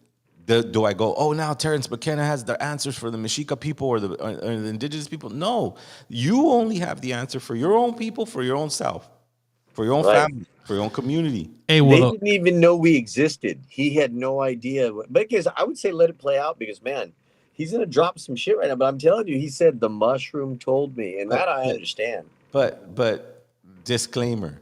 Do I go, oh, now Terrence McKenna has the answers for the Mexica people or the indigenous people? No, you only have the answer for your own people, for your own self, for your own Right. family, for your own community. They didn't even know we existed. He had no idea. Because I would say let it play out because, man, he's going to drop some shit right now. But I'm telling you, he said the mushroom told me. And that I understand. But disclaimer.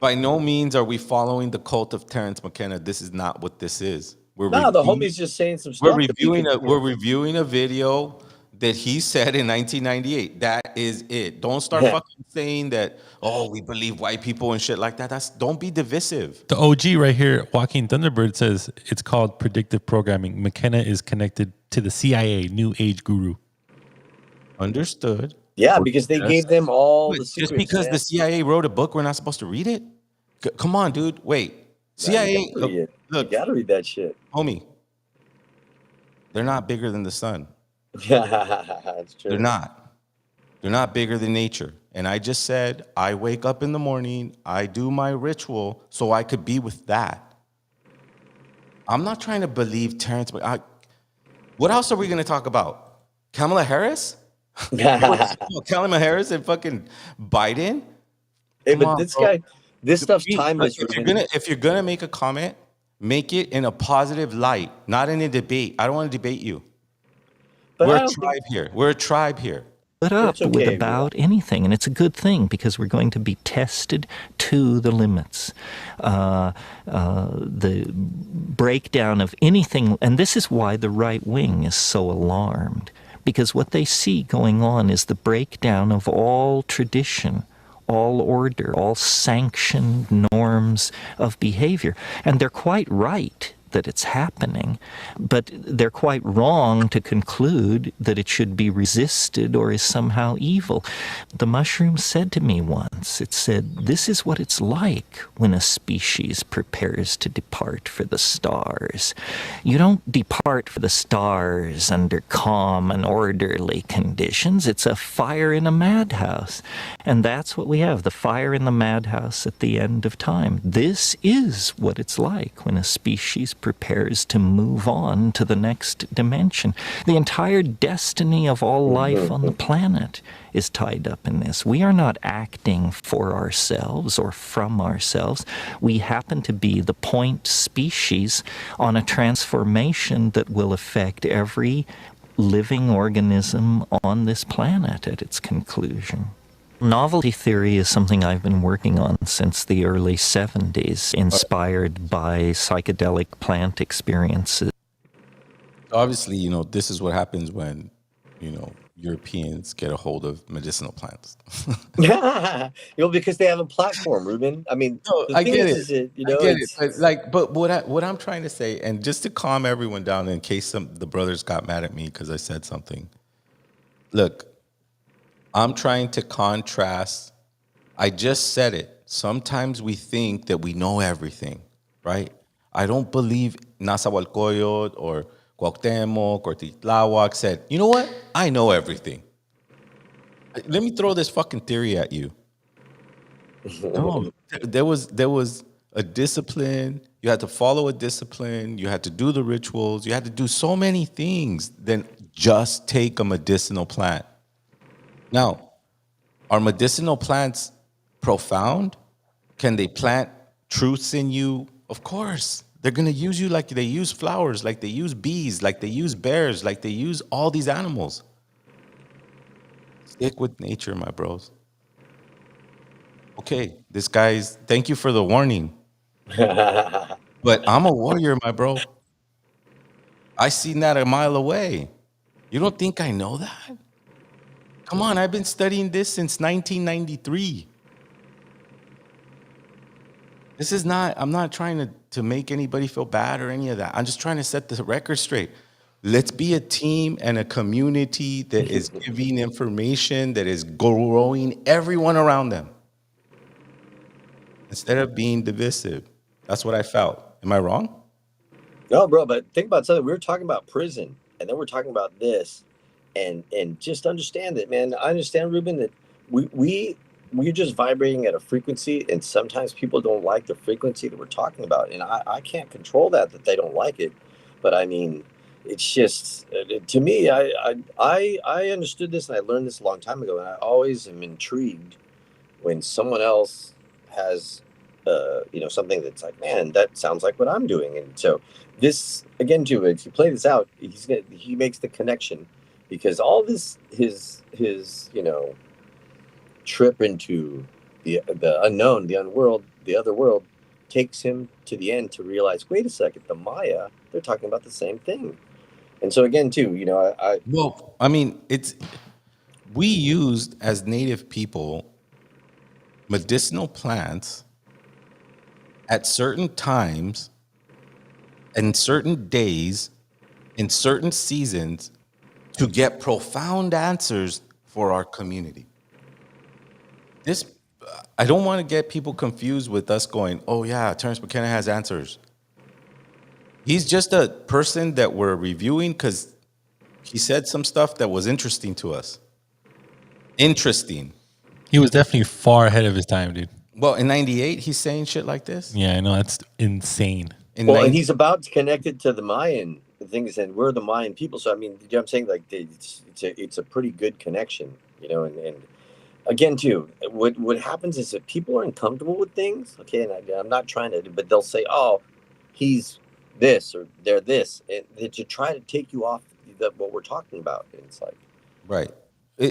By no means are we following the cult of Terrence McKenna. This is not what this is. The homie's just saying some stuff. We're reviewing a video that he said in 1998. That is it. Don't start fucking saying that, oh, we believe white people and shit like that. Don't be divisive. The OG right here, Joaquin Thunderbird, says it's called predictive programming. McKenna is connected to the CIA, New Age guru. Understood. Yeah, because they gave them all the secrets. Just because the CIA wrote a book, we're not supposed to read it? Come on, dude. Wait. CIA. Look, you gotta read that shit. Homie. They're not bigger than the sun. That's true. They're not. They're not bigger than nature. And I just said, I wake up in the morning, I do my ritual so I could be with that. I'm not trying to believe Terrence. What else are we going to talk about? Kamala Harris? Kamala Harris and fucking Biden? Hey, but this stuff's timeless. If you're gonna make a comment, make it in a positive light, not in a debate. I don't want to debate you. But We're a tribe here. Put up with about anything, and it's a good thing because we're going to be tested to the limits. The breakdown of anything, and this is why the right wing is so alarmed, because what they see going on is the breakdown of all tradition, all order, all sanctioned norms of behavior. And they're quite right that it's happening, but they're quite wrong to conclude that it should be resisted or is somehow evil. The mushroom said to me once, it said, this is what it's like when a species prepares to depart for the stars. You don't depart for the stars under calm and orderly conditions. It's a fire in a madhouse. And that's what we have, the fire in the madhouse at the end of time. This is what it's like when a species prepares to move on to the next dimension. The entire destiny of all life on the planet is tied up in this. We are not acting for ourselves or from ourselves. We happen to be the point species on a transformation that will affect every living organism on this planet at its conclusion. Novelty theory is something I've been working on since the early 70s, inspired by psychedelic plant experiences. Obviously, this is what happens when, Europeans get a hold of medicinal plants. Because they have a platform, Ruben. I mean, I get it. But what I'm trying to say, and just to calm everyone down in case the brothers got mad at me because I said something. Look, I'm trying to contrast. I just said it. Sometimes we think that we know everything, right? I don't believe Nasahualcoyot or Cuauhtemoc or Titláhuac said, you know what? I know everything. Let me throw this fucking theory at you. No, there was a discipline. You had to follow a discipline. You had to do the rituals. You had to do so many things than just take a medicinal plant. Now, are medicinal plants profound? Can they plant truths in you? Of course. They're going to use you like they use flowers, like they use bees, like they use bears, like they use all these animals. Stick with nature, my bros. Okay, thank you for the warning. But I'm a warrior, my bro. I seen that a mile away. You don't think I know that? Come on, I've been studying this since 1993. This is not, I'm not trying to make anybody feel bad or any of that. I'm just trying to set the record straight. Let's be a team and a community that is giving information, that is growing everyone around them instead of being divisive. That's what I felt. Am I wrong? No, bro, but think about something. We were talking about prison, and then we're talking about this, and just understand that, man. I understand, Ruben, that we're just vibrating at a frequency, and sometimes people don't like the frequency that we're talking about, and I can't control that they don't like it. But I mean, it's just to me, I understood this and I learned this a long time ago, and I always am intrigued when someone else has something that's like, man, that sounds like what I'm doing. And so this again too, if you play this out, he makes the connection, because all this his trip into the unknown, the unworld, the other world, takes him to the end to realize, wait a second, the Maya, they're talking about the same thing. And so again too, Well, I mean, we used as native people medicinal plants at certain times and certain days in certain seasons to get profound answers for our community. I don't want to get people confused with us going, oh yeah, Terrence McKenna has answers. He's just a person that we're reviewing because he said some stuff that was interesting to us. Interesting. He was definitely far ahead of his time, dude. Well, in 98, he's saying shit like this? Yeah, I know. That's insane. And he's about to connect it to the Mayan things, and we're the Mayan people. So, I mean, you know what I'm saying? Like, it's a pretty good connection, and again, too, what happens is that people are uncomfortable with things, okay, and I'm not trying to, but they'll say, oh, he's this or they're this, and to try to take you off what we're talking about. And it's like, right. I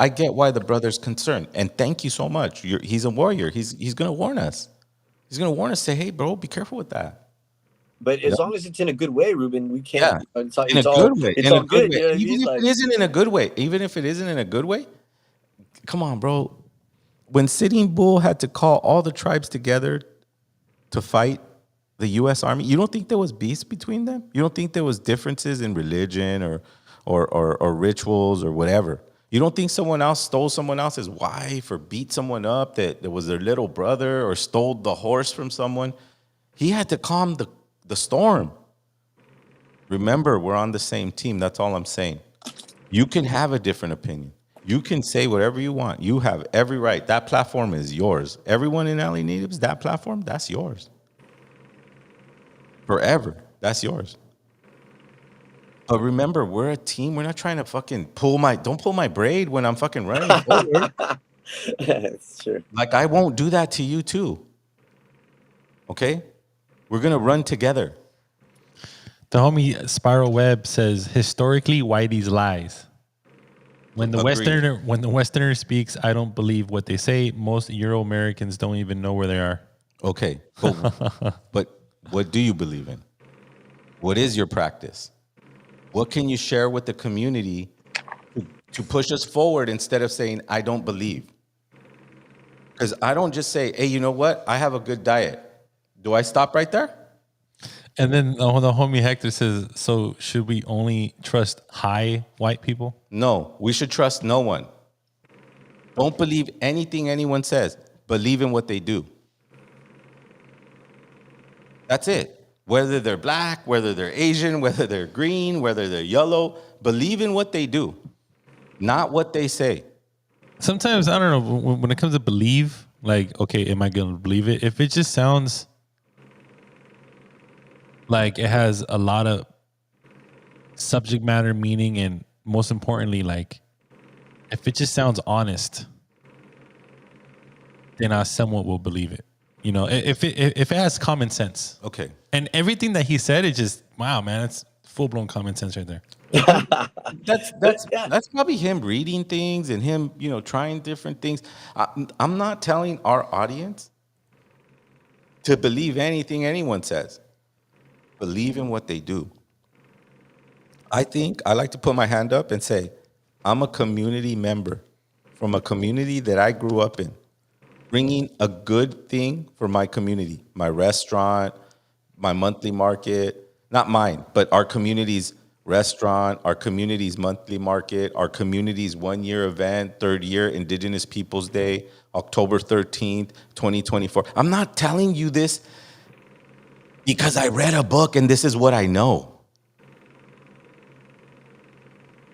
get why the brother's concerned, and thank you so much. He's a warrior. He's going to warn us. He's going to warn us. Say, hey, bro, be careful with that. But as long as it's in a good way, Ruben, we can't. Yeah. It's all good way. It's all good. Even if it isn't in a good way. Even if it isn't in a good way. Come on, bro. When Sitting Bull had to call all the tribes together to fight the U.S. Army, you don't think there was beef between them? You don't think there was differences in religion or rituals or whatever? You don't think someone else stole someone else's wife or beat someone up that was their little brother or stole the horse from someone? He had to calm the storm. Remember, we're on the same team. That's all I'm saying. You can have a different opinion. You can say whatever you want. You have every right. That platform is yours. Everyone in LA Natives, that platform, that's yours. Forever. That's yours. But remember, we're a team. We're not trying to fucking don't pull my braid when I'm fucking running forward. That's true. Like, I won't do that to you too. Okay? We're going to run together. The homie Spiral Web says, historically, Whitey's lies. When the Westerner speaks, I don't believe what they say. Most Euro-Americans don't even know where they are. Okay. But what do you believe in? What is your practice? What can you share with the community to push us forward instead of saying, I don't believe? Because I don't just say, hey, you know what? I have a good diet. Do I stop right there? And then the homie Hector says, so should we only trust high white people? No, we should trust no one. Don't believe anything anyone says. Believe in what they do. That's it. Whether they're black, whether they're Asian, whether they're green, whether they're yellow, believe in what they do, not what they say. Sometimes, I don't know, when it comes to believe, like, okay, am I going to believe it? If it just sounds like it has a lot of subject matter meaning, and most importantly, like, if it just sounds honest, then I somewhat will believe it. You know, if it has common sense. Okay. And everything that he said, it just, wow, man, it's full-blown common sense right there. That's probably him reading things and him, trying different things. I'm not telling our audience to believe anything anyone says. Believe in what they do. I think I like to put my hand up and say, I'm a community member from a community that I grew up in, bringing a good thing for my community, my restaurant, my monthly market, not mine, but our community's restaurant, our community's monthly market, our community's 1 year event, third year Indigenous Peoples Day, October 13th, 2024. I'm not telling you this because I read a book and this is what I know.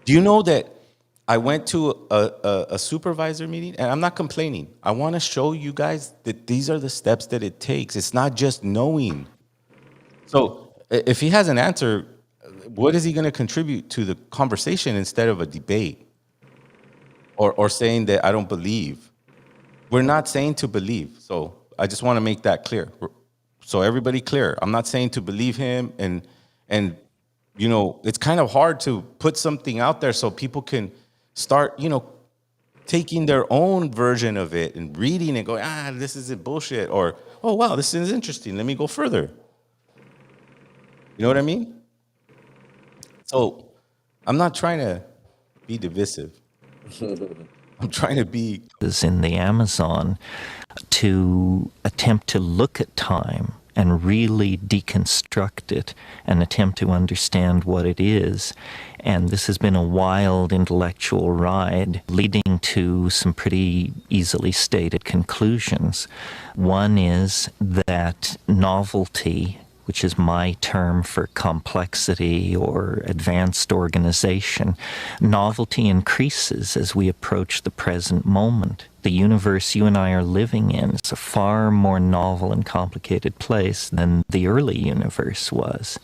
Do you know that I went to a supervisor meeting, and I'm not complaining. I want to show you guys that these are the steps that it takes. It's not just knowing. So if he has an answer, what is he going to contribute to the conversation instead of a debate or saying that I don't believe? We're not saying to believe. So I just want to make that clear. So everybody clear. I'm not saying to believe him, and you know, it's kind of hard to put something out there so people can start, you know, taking their own version of it and reading and going, this isn't bullshit, or, oh, wow, this is interesting. Let me go further. You know what I mean? So I'm not trying to be divisive. I'm trying to be... in the Amazon to attempt to look at time and really deconstruct it and attempt to understand what it is. And this has been a wild intellectual ride leading to some pretty easily stated conclusions. One is that novelty, which is my term for complexity or advanced organization, novelty increases as we approach the present moment. The universe you and I are living in is a far more novel and complicated place than the early universe was.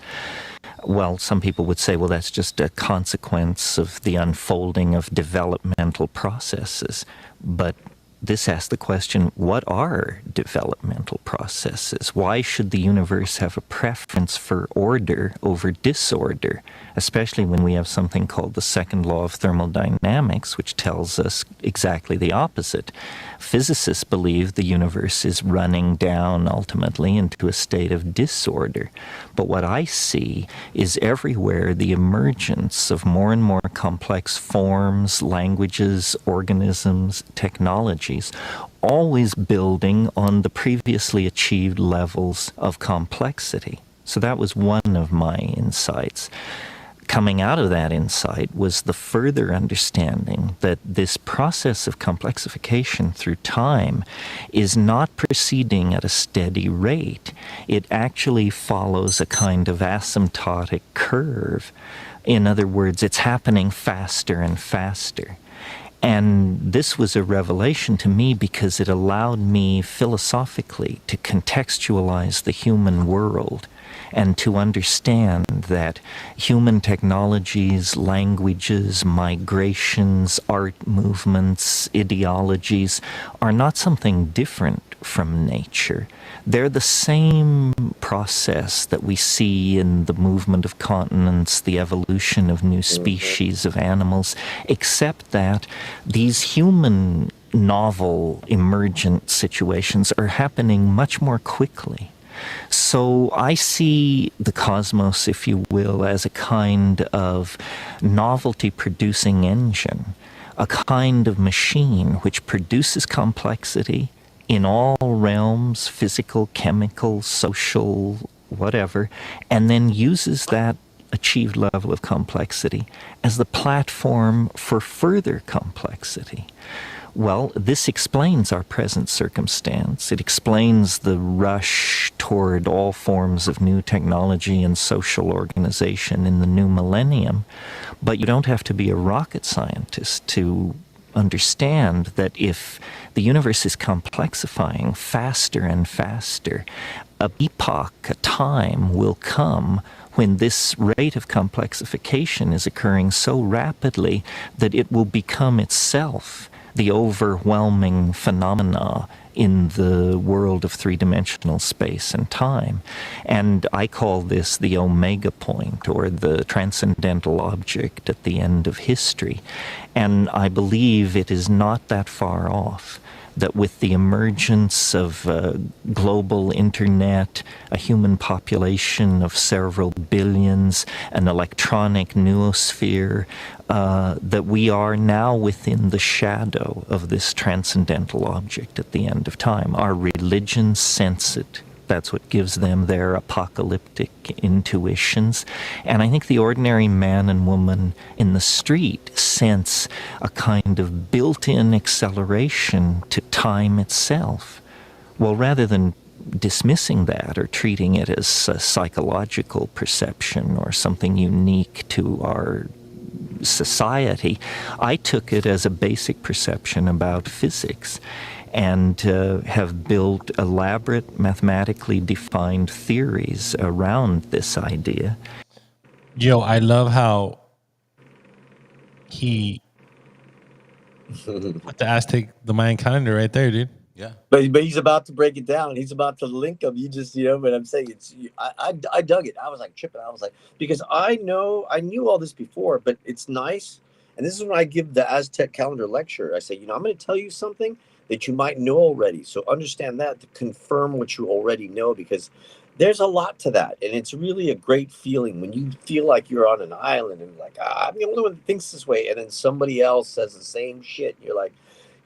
Well, some people would say, well, that's just a consequence of the unfolding of developmental processes. But this asks the question, what are developmental processes? Why should the universe have a preference for order over disorder, especially when we have something called the second law of thermodynamics, which tells us exactly the opposite? Physicists believe the universe is running down ultimately into a state of disorder. But what I see is everywhere the emergence of more and more complex forms, languages, organisms, technologies, always building on the previously achieved levels of complexity. So that was one of my insights. Coming out of that insight was the further understanding that this process of complexification through time is not proceeding at a steady rate. It actually follows a kind of asymptotic curve. In other words, it's happening faster and faster. And this was a revelation to me because it allowed me philosophically to contextualize the human world and to understand that human technologies, languages, migrations, art movements, ideologies are not something different from nature. They're the same process that we see in the movement of continents, the evolution of new species of animals, except that these human novel emergent situations are happening much more quickly. So I see the cosmos, if you will, as a kind of novelty-producing engine, a kind of machine which produces complexity in all realms, physical, chemical, social, whatever, and then uses that achieved level of complexity as the platform for further complexity. Well, this explains our present circumstance. It explains the rush toward all forms of new technology and social organization in the new millennium. But you don't have to be a rocket scientist to understand that if the universe is complexifying faster and faster, a epoch, a time will come when this rate of complexification is occurring so rapidly that it will become itself the overwhelming phenomena in the world of three-dimensional space and time. And I call this the omega point, or the transcendental object at the end of history. And I believe it is not that far off. that with the emergence of global internet, a human population of several billions, an electronic noosphere, that we are now within the shadow of this transcendental object at the end of time. Our religions sense it. That's what gives them their apocalyptic intuitions. And I think the ordinary man and woman in the street sense a kind of built-in acceleration to time itself. Well, rather than dismissing that or treating it as a psychological perception or something unique to our society, I took it as a basic perception about physics, and have built elaborate, mathematically defined theories around this idea. Yo, I love how he put the Mayan calendar right there, dude. Yeah. But he's about to break it down. He's about to link them. You just, but I'm saying I dug it. I was like tripping. I was like, because I knew all this before, but it's nice. And this is when I give the Aztec calendar lecture. I say, I'm going to tell you something that you might know already. So understand that to confirm what you already know, because there's a lot to that. And it's really a great feeling when you feel like you're on an island and like, I'm the only one that thinks this way. And then somebody else says the same shit. And you're like,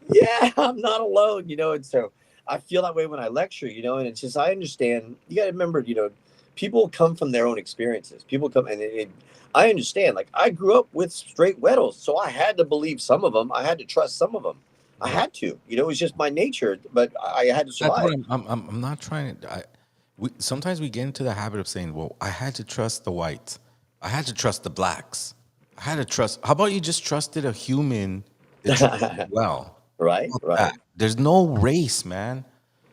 yeah, I'm not alone, And so I feel that way when I lecture, and it's just, I understand. You got to remember, people come from their own experiences. People come and I understand. Like, I grew up with straight weddles, so I had to believe some of them. I had to trust some of them. I had to, it was just my nature, but I had to survive. I'm not trying to. Sometimes we get into the habit of saying, "Well, I had to trust the whites. I had to trust the blacks. I had to trust." How about you just trusted a human that you knew well? Right. There's no race, man.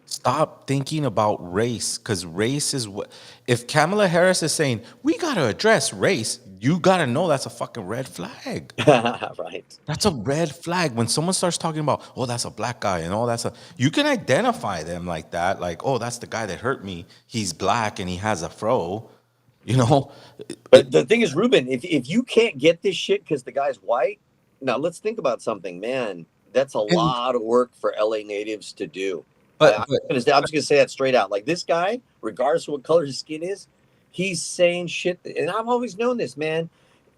Stop thinking about race, because race is what. If Kamala Harris is saying we gotta address race, you gotta know that's a fucking red flag. Right. That's a red flag. When someone starts talking about, oh, that's a black guy, and oh, you can identify them like that. Like, oh, that's the guy that hurt me. He's black and he has a fro. But the thing is, Ruben, if you can't get this shit because the guy's white, now let's think about something, man. That's a lot of work for LA natives to do. I'm just going to say that straight out. Like, this guy, regardless of what color his skin is, he's saying shit. And I've always known this, man.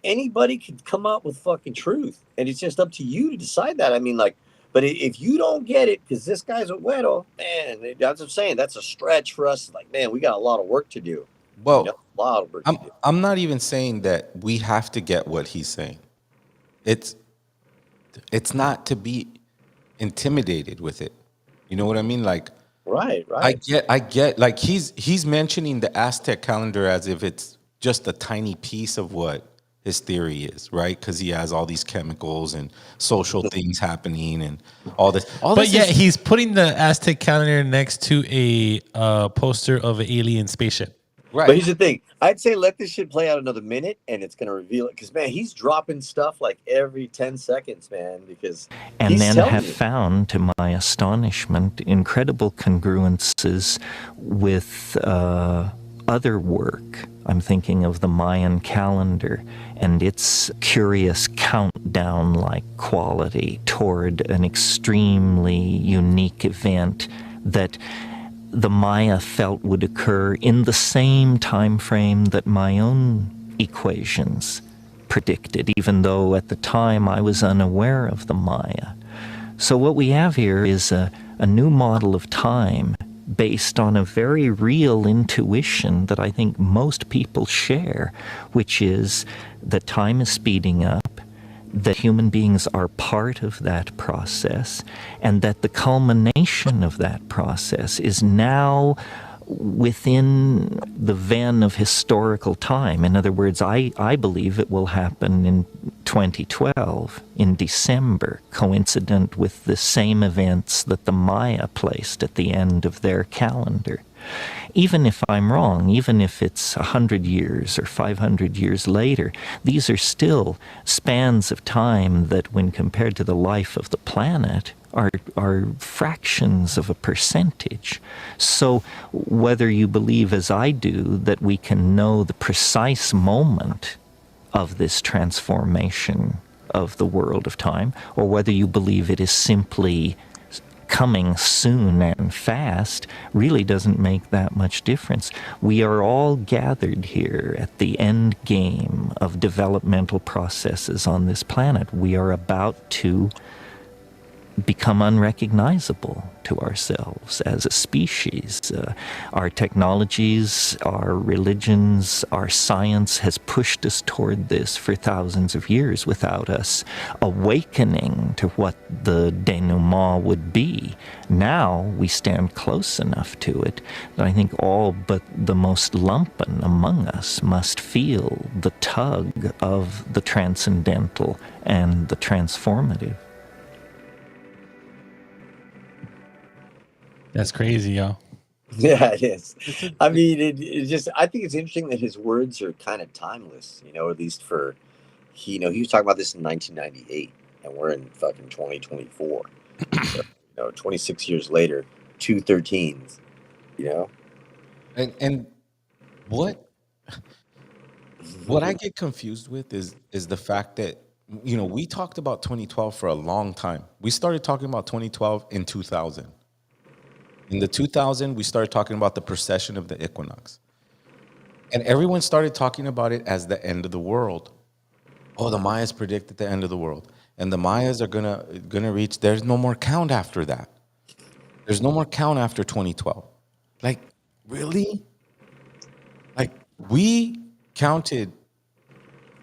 Anybody could come up with fucking truth. And it's just up to you to decide that. I mean, like, but if you don't get it, because this guy's a weirdo, man, that's what I'm saying. That's a stretch for us. Like, man, we got a lot of work to do. Well, a lot of work to do. I'm not even saying that we have to get what he's saying. It's not to be intimidated with it. You know what I mean? Like, right. I get. Like, he's mentioning the Aztec calendar as if it's just a tiny piece of what his theory is, right? Because he has all these chemicals and social things happening and all this. But yet he's putting the Aztec calendar next to a poster of an alien spaceship. Right. But here's the thing. I'd say let this shit play out another minute, and it's going to reveal it. Because, man, he's dropping stuff like every 10 seconds, man. And then have found, to my astonishment, incredible congruences with other work. I'm thinking of the Mayan calendar and its curious countdown-like quality toward an extremely unique event that the Maya felt would occur in the same time frame that my own equations predicted, even though at the time I was unaware of the Maya. So what we have here is a new model of time based on a very real intuition that I think most people share, which is that time is speeding up, that human beings are part of that process, and that the culmination of that process is now within the ven of historical time. In other words, I believe it will happen in 2012, in December, coincident with the same events that the Maya placed at the end of their calendar. Even if I'm wrong, even if it's 100 years or 500 years later, these are still spans of time that, when compared to the life of the planet, are fractions of a percentage. So whether you believe, as I do, that we can know the precise moment of this transformation of the world of time, or whether you believe it is simply coming soon and fast really doesn't make that much difference. We are all gathered here at the end game of developmental processes on this planet. We are about to become unrecognizable to ourselves as a species. Our technologies, our religions, our science has pushed us toward this for thousands of years without us awakening to what the denouement would be. Now we stand close enough to it that I think all but the most lumpen among us must feel the tug of the transcendental and the transformative. That's crazy, yo. Yeah, it is. I mean, it just, I think it's interesting that his words are kind of timeless, at least for, he was talking about this in 1998 and we're in fucking 2024. So, 26 years later, 213s, And what I get confused with is the fact that we talked about 2012 for a long time. We started talking about 2012 in 2000. In the 2000, we started talking about the precession of the equinox. And everyone started talking about it as the end of the world. Oh, the Mayas predicted the end of the world. And the Mayas are gonna reach, there's no more count after that. There's no more count after 2012. Like, really? Like, we counted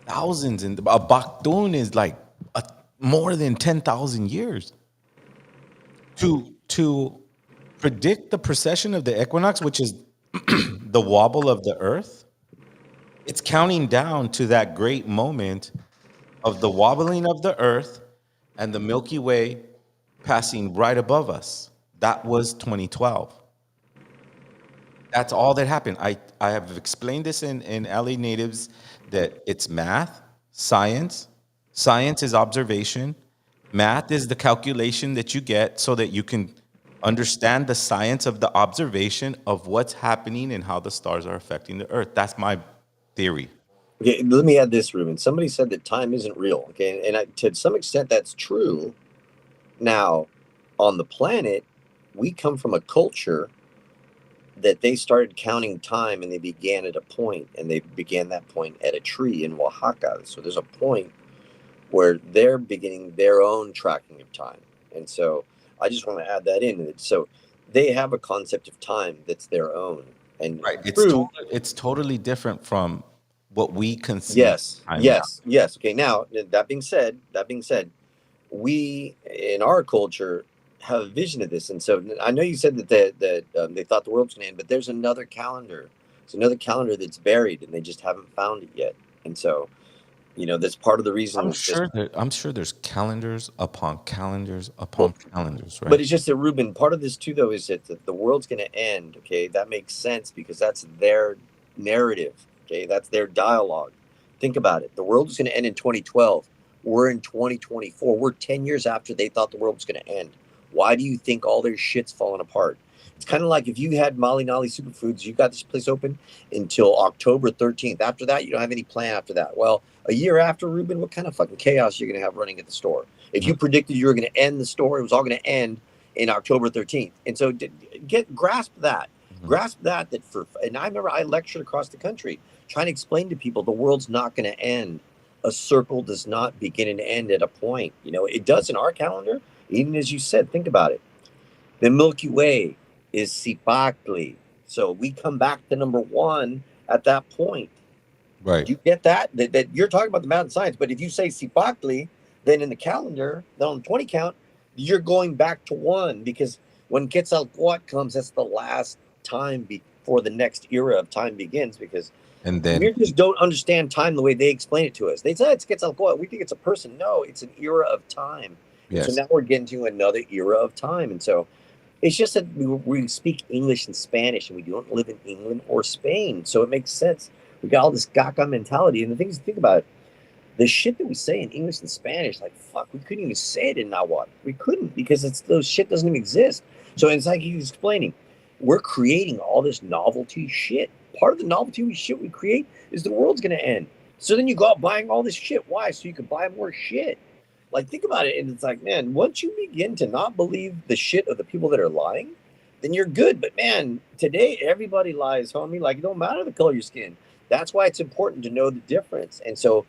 thousands, and a Baktun is like more than 10,000 years. To predict the precession of the equinox, which is the wobble of the earth, it's counting down to that great moment of the wobbling of the earth and the Milky Way passing right above us. That was 2012. That's all that happened. I have explained this in LA Natives, that it's math, science. Science is observation. Math is the calculation that you get so that you can understand the science of the observation of what's happening and how the stars are affecting the earth. That's my theory. Okay, let me add this, Ruben. Somebody said that time isn't real. Okay, and to some extent that's true. Now, on the planet, we come from a culture that they started counting time and they began at a point, and they began that point at a tree in Oaxaca. So there's a point where they're beginning their own tracking of time. And so I just want to add that in. So they have a concept of time that's their own. And right, it's totally different from what we conceive. Yes. Okay. Now that being said, we in our culture have a vision of this, and so I know you said that they thought the world was going to end, but there's another calendar. It's another calendar that's buried, and they just haven't found it yet. And so, that's part of the reason. I'm sure there's calendars upon calendars upon calendars, right? But it's just that, Ruben, part of this too, though, is that the world's going to end. Okay, that makes sense because that's their narrative. Okay, that's their dialogue. Think about it. The world was going to end in 2012. We're in 2024. We're 10 years after they thought the world was going to end. Why do you think all their shit's falling apart? It's kind of like if you had Molly Nolly Superfoods, you got this place open until October 13th. After that, you don't have any plan after that. Well, a year after, Ruben, what kind of fucking chaos you're going to have running at the store? If you predicted you were going to end the store, it was all going to end in October 13th. And so grasp that. Mm-hmm. Grasp that and I remember I lectured across the country trying to explain to people the world's not going to end. A circle does not begin and end at a point. It does in our calendar. Even as you said, think about it. The Milky Way is Cipactli. So we come back to number one at that point. Right. You get that? That you're talking about the math and science, but if you say Cipactli, then in the calendar, then on the 20 count, you're going back to one, because when Quetzalcoatl comes, that's the last time before the next era of time begins, because we just don't understand time the way they explain it to us. They say it's Quetzalcoatl. We think it's a person. No, it's an era of time. Yes. So now we're getting to another era of time. And so it's just that we speak English and Spanish, and we don't live in England or Spain. So it makes sense. We got all this gaga mentality. And the thing is, think about it. The shit that we say in English and Spanish, like, fuck, we couldn't even say it in Nahuatl. We couldn't, because those shit doesn't even exist. So it's like he was explaining. We're creating all this novelty shit. Part of the novelty shit we create is the world's going to end. So then you go out buying all this shit. Why? So you can buy more shit. Like, think about it. And it's like, man, once you begin to not believe the shit of the people that are lying, then you're good. But man, today everybody lies, homie. Like, it don't matter the color of your skin. That's why it's important to know the difference. And so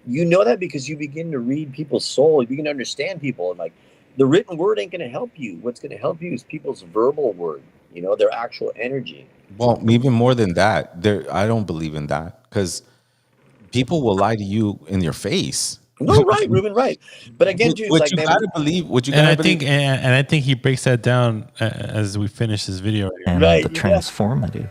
you know that because you begin to read people's soul, you begin to understand people. And like, the written word ain't going to help you. What's going to help you is people's verbal word, their actual energy. Well, even more than that, I don't believe in that because people will lie to you in your face. No, right, Ruben, right. But again, too, it's like, you man, gotta believe. What you And gotta I believe. think, and I think he breaks that down as we finish this video. And Right, the yeah. transformative.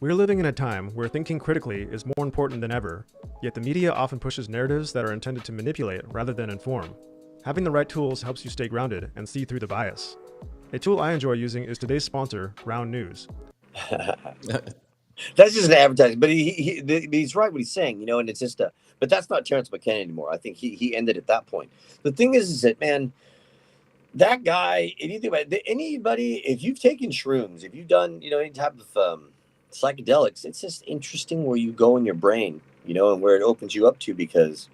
We're living in a time where thinking critically is more important than ever, yet the media often pushes narratives that are intended to manipulate rather than inform. Having the right tools helps you stay grounded and see through the bias. A tool I enjoy using is today's sponsor, Ground News. That's just an advertising, but he's right what he's saying, and it's just but that's not Terrence McKenna anymore. I think he ended at that point. The thing is that, man, that guy, anybody, if you've taken shrooms, if you've done, any type of psychedelics, it's just interesting where you go in your brain, and where it opens you up to, because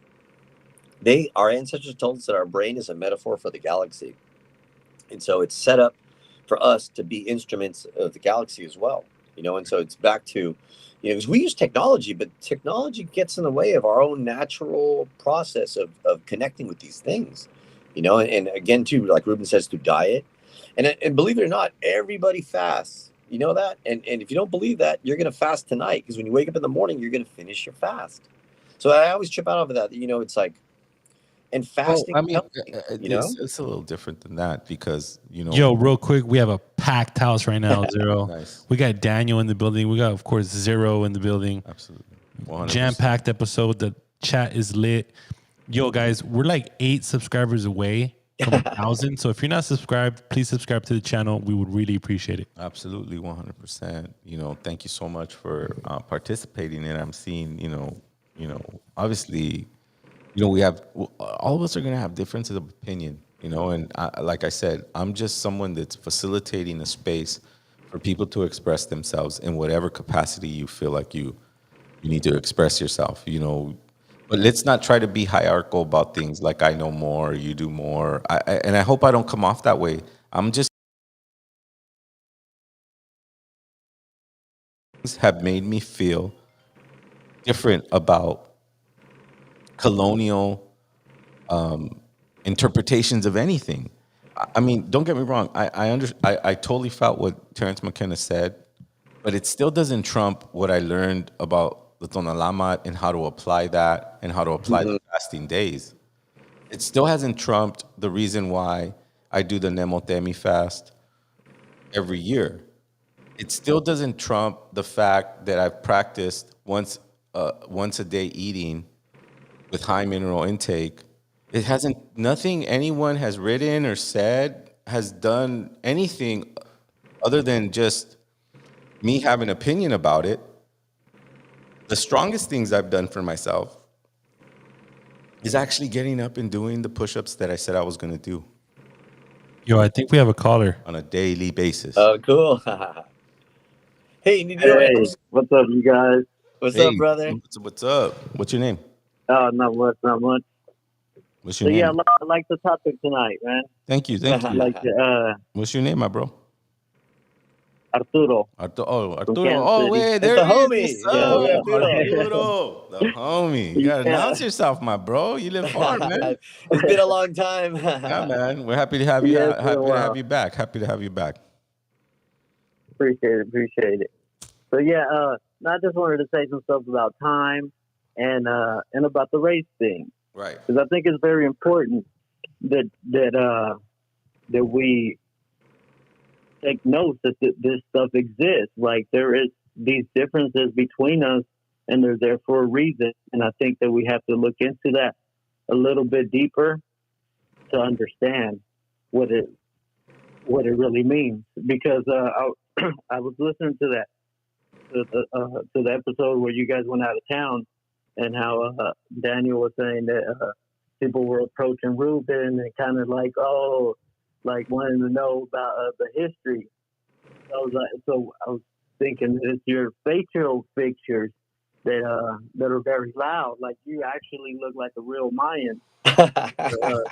our ancestors told us that our brain is a metaphor for the galaxy. And so it's set up for us to be instruments of the galaxy as well, and so it's back to, because we use technology, but technology gets in the way of our own natural process of connecting with these things, and again, too, like Ruben says, through diet. And believe it or not, everybody fasts, that. And if you don't believe that, you're going to fast tonight, because when you wake up in the morning, you're going to finish your fast. So I always trip out over that, it's like, and fasting, I mean, healthy, it's a little different than that because Yo, real quick, we have a packed house right now, Zero. Nice. We got Daniel in the building. We got, of course, Zero in the building. Absolutely, 100%. Jam-packed episode. The chat is lit. Yo, guys, we're like 8 subscribers away from 1,000. So if you're not subscribed, please subscribe to the channel. We would really appreciate it. Absolutely, 100%. Thank you so much for participating. And I'm seeing, obviously, we have, all of us are going to have differences of opinion, and like I said, I'm just someone that's facilitating a space for people to express themselves in whatever capacity you feel like you need to express yourself, but let's not try to be hierarchical about things like I know more, you do more. And I hope I don't come off that way. I'm just have made me feel different about colonial interpretations of anything. I mean, don't get me wrong. I totally felt what Terrence McKenna said, but it still doesn't trump what I learned about the Tonalamat and how to apply that and how to apply the fasting days. It still hasn't trumped the reason why I do the Nemotemi fast every year. It still doesn't trump the fact that I've practiced once a day eating with high mineral intake. It hasn't, nothing anyone has written or said has done anything other than just me have an opinion about it. The strongest things I've done for myself is actually getting up and doing the push-ups that I said I was going to do Yo, I think we have a caller. on a daily basis. Oh, cool. Hey, Hey, what's up, you guys? What's Hey, up, brother? what's up? What's your name? Not much, not much. What's So your yeah, name? I like the topic tonight, man. Thank you. Like What's your name, my bro? Arturo Arturo. from Kansas Oh, City. wait, It's there the he is. homie. What's Yeah, up? homie Arturo. Arturo, the homie. You gotta announce yourself, my bro. You live far, man. It's been a long time. Yeah, man. We're happy to have you. Yeah, it's been a Happy to have while. you back. Happy to have you back. Appreciate it. So yeah, I just wanted to say some stuff about time and about the race thing, Right. because I think it's very important that we take note that this stuff exists. Like, there is these differences between us, and they're there for a reason. And I think that we have to look into that a little bit deeper to understand what it really means. Because I was listening to that to the episode where you guys went out of town, and how Daniel was saying that people were approaching Ruben and kind of like wanting to know about the history. I was thinking it's your facial features that are very loud. Like you actually look like a real Mayan,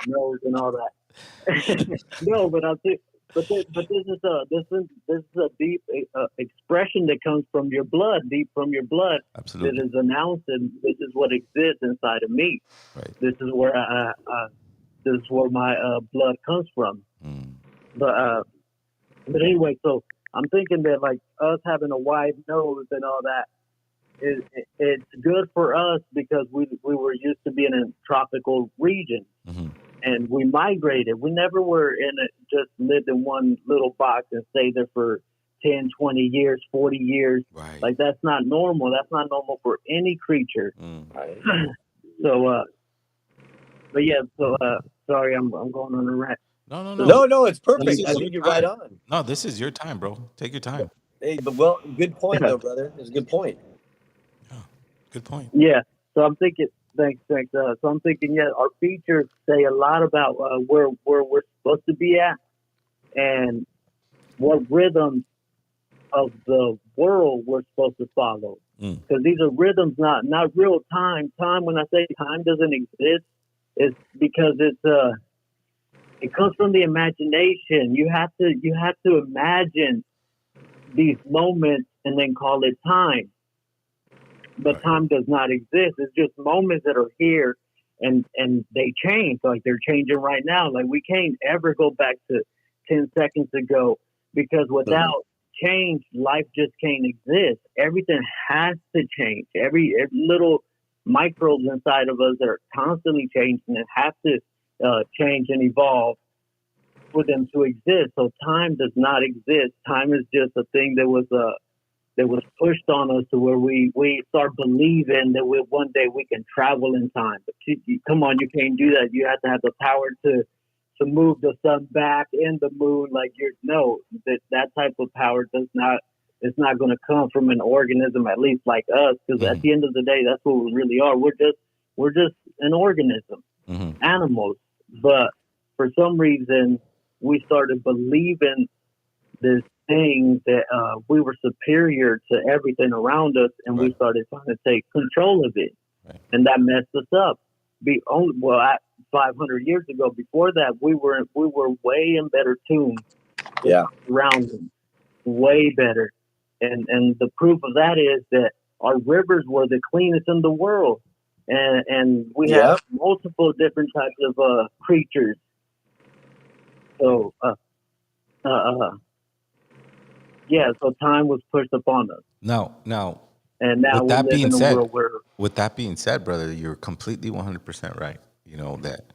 nose and all that. No, but I think, but this is a deep expression that comes from your blood, deep from your blood, that Absolutely. is announcing this is what exists inside of me. Right. This is where this is where my blood comes from. Mm. But anyway, so I'm thinking that like us having a wide nose and all that it's good for us because we were used to being in tropical regions. Mm-hmm. And we migrated. We never were just lived in one little box and stayed there for 10, 20 years, 40 years. Right. Like that's not normal. That's not normal for any creature. Right. So, but yeah. So, sorry, I'm going on a rant. No, it's perfect. This I is think your you're right time. on. No, this is your time, bro. Take your time. Hey, but good point though, brother. It's a good point. Yeah, good point. Yeah. So I'm thinking. Thanks. So I'm thinking, yeah, our features say a lot about where we're supposed to be at, and what rhythms of the world we're supposed to follow. Because these are rhythms, not real time. Time. When I say time doesn't exist, it's because it comes from the imagination. You have to imagine these moments and then call it time. But time does not exist. It's just moments that are here and they change. Like they're changing right now. Like we can't ever go back to 10 seconds ago because without change, life just can't exist. Everything has to change. Every little microbes inside of us that are constantly changing and have to change and evolve for them to exist. So time does not exist. Time is just a thing that was pushed on us to where we start believing that one day we can travel in time. But come on, you can't do that. You have to have the power to move the sun back and the moon. Like that type of power it's not going to come from an organism, at least like us, because at the end of the day, that's what we really are. We're just an organism, animals. But for some reason, we started believing this thing that we were superior to everything around us, and we started trying to take control of it, and that messed us up. 500 years ago, before that, we were way in better tune. Yeah, surroundings, way better, and the proof of that is that our rivers were the cleanest in the world, and we have multiple different types of creatures. So. Yeah, so time was pushed upon us. Now, and now with we that live being in a said, world where with that being said, brother, you're completely 100% right. You know that,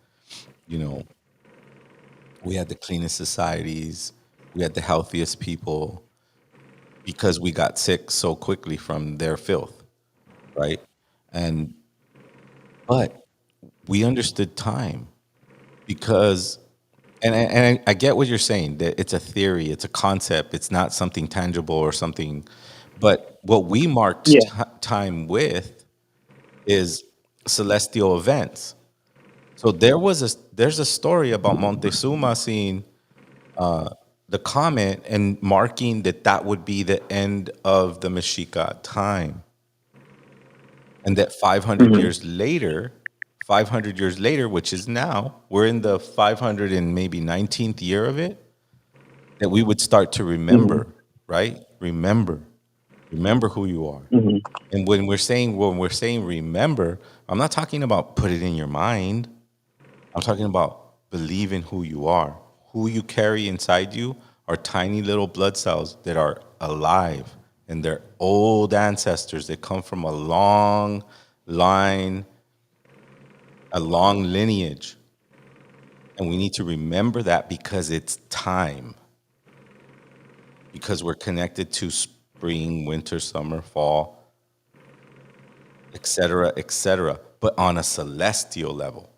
we had the cleanest societies, we had the healthiest people because we got sick so quickly from their filth, right? But we understood time because and I get what you're saying, that it's a theory, it's a concept, it's not something tangible or something. But what we marked time with is celestial events. So there's a story about Montezuma seeing the comet and marking that would be the end of the Mexica time, and that 500 years later, which is now, we're in the 500 and maybe 19th year of it, that we would start to remember, right? Remember who you are. And when we're saying remember, I'm not talking about put it in your mind. I'm talking about believe in who you are. Who you carry inside you are tiny little blood cells that are alive, and they're old ancestors that come from a long line, a long lineage. And we need to remember that because it's time. Because we're connected to spring, winter, summer, fall, etc., but on a celestial level.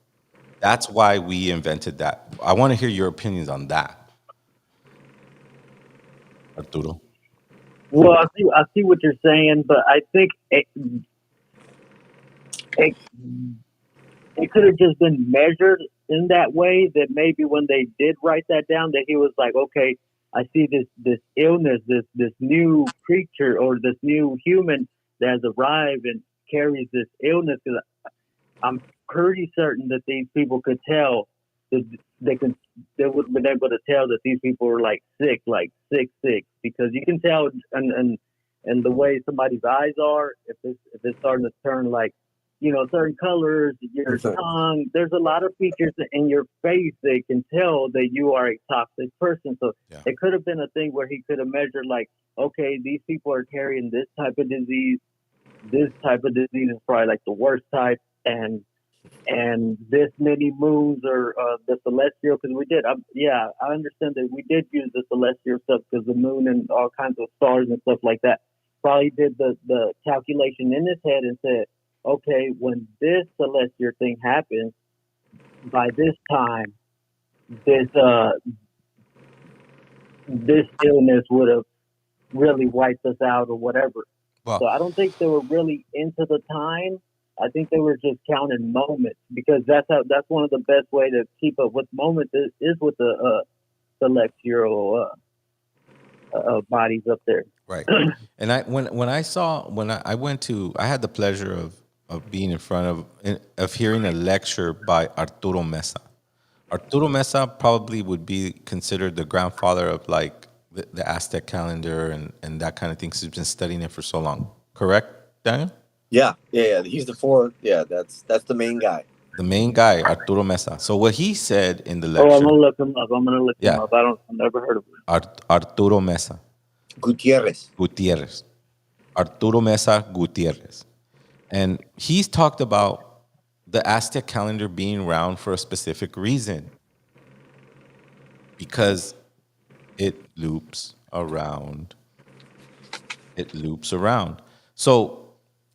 That's why we invented that. I want to hear your opinions on that, Arturo. well, I see what you're saying, but I think it could have just been measured in that way, that maybe when they did write that down, that he was like, okay, I see this illness, this new creature or this new human that has arrived and carries this illness. Because I'm pretty certain that these people could tell that they would have been able to tell that these people were like sick, because you can tell and the way somebody's eyes are, if it's starting to turn like, certain colors, your tongue. There's a lot of features in your face that can tell that you are a toxic person. So it could have been a thing where he could have measured like, okay, these people are carrying this type of disease. This type of disease is probably like the worst type, and this many moons or the celestial, because I understand that we did use the celestial stuff because the moon and all kinds of stars and stuff like that. Probably did the calculation in his head and said, okay, when this celestial thing happens, by this time, this illness would have really wiped us out or whatever. Well, So I don't think they were really into the time. I think they were just counting moments, because that's one of the best way to keep up with moments is with the celestial bodies up there. right. And I had the pleasure of being in front of hearing a lecture by Arturo Mesa. Arturo Mesa probably would be considered the grandfather of like the Aztec calendar and that kind of thing, 'cause he's been studying it for so long. Correct, Daniel? Yeah. He's the fourth. Yeah, that's the main guy. The main guy, Arturo Mesa. So what he said in the Oh, I'm lecture, gonna look him up. Yeah. I've never heard of him. Arturo Mesa Gutierrez. Gutierrez. Arturo Mesa Gutierrez. And he's talked about the Aztec calendar being around for a specific reason. Because it loops around. It loops around. So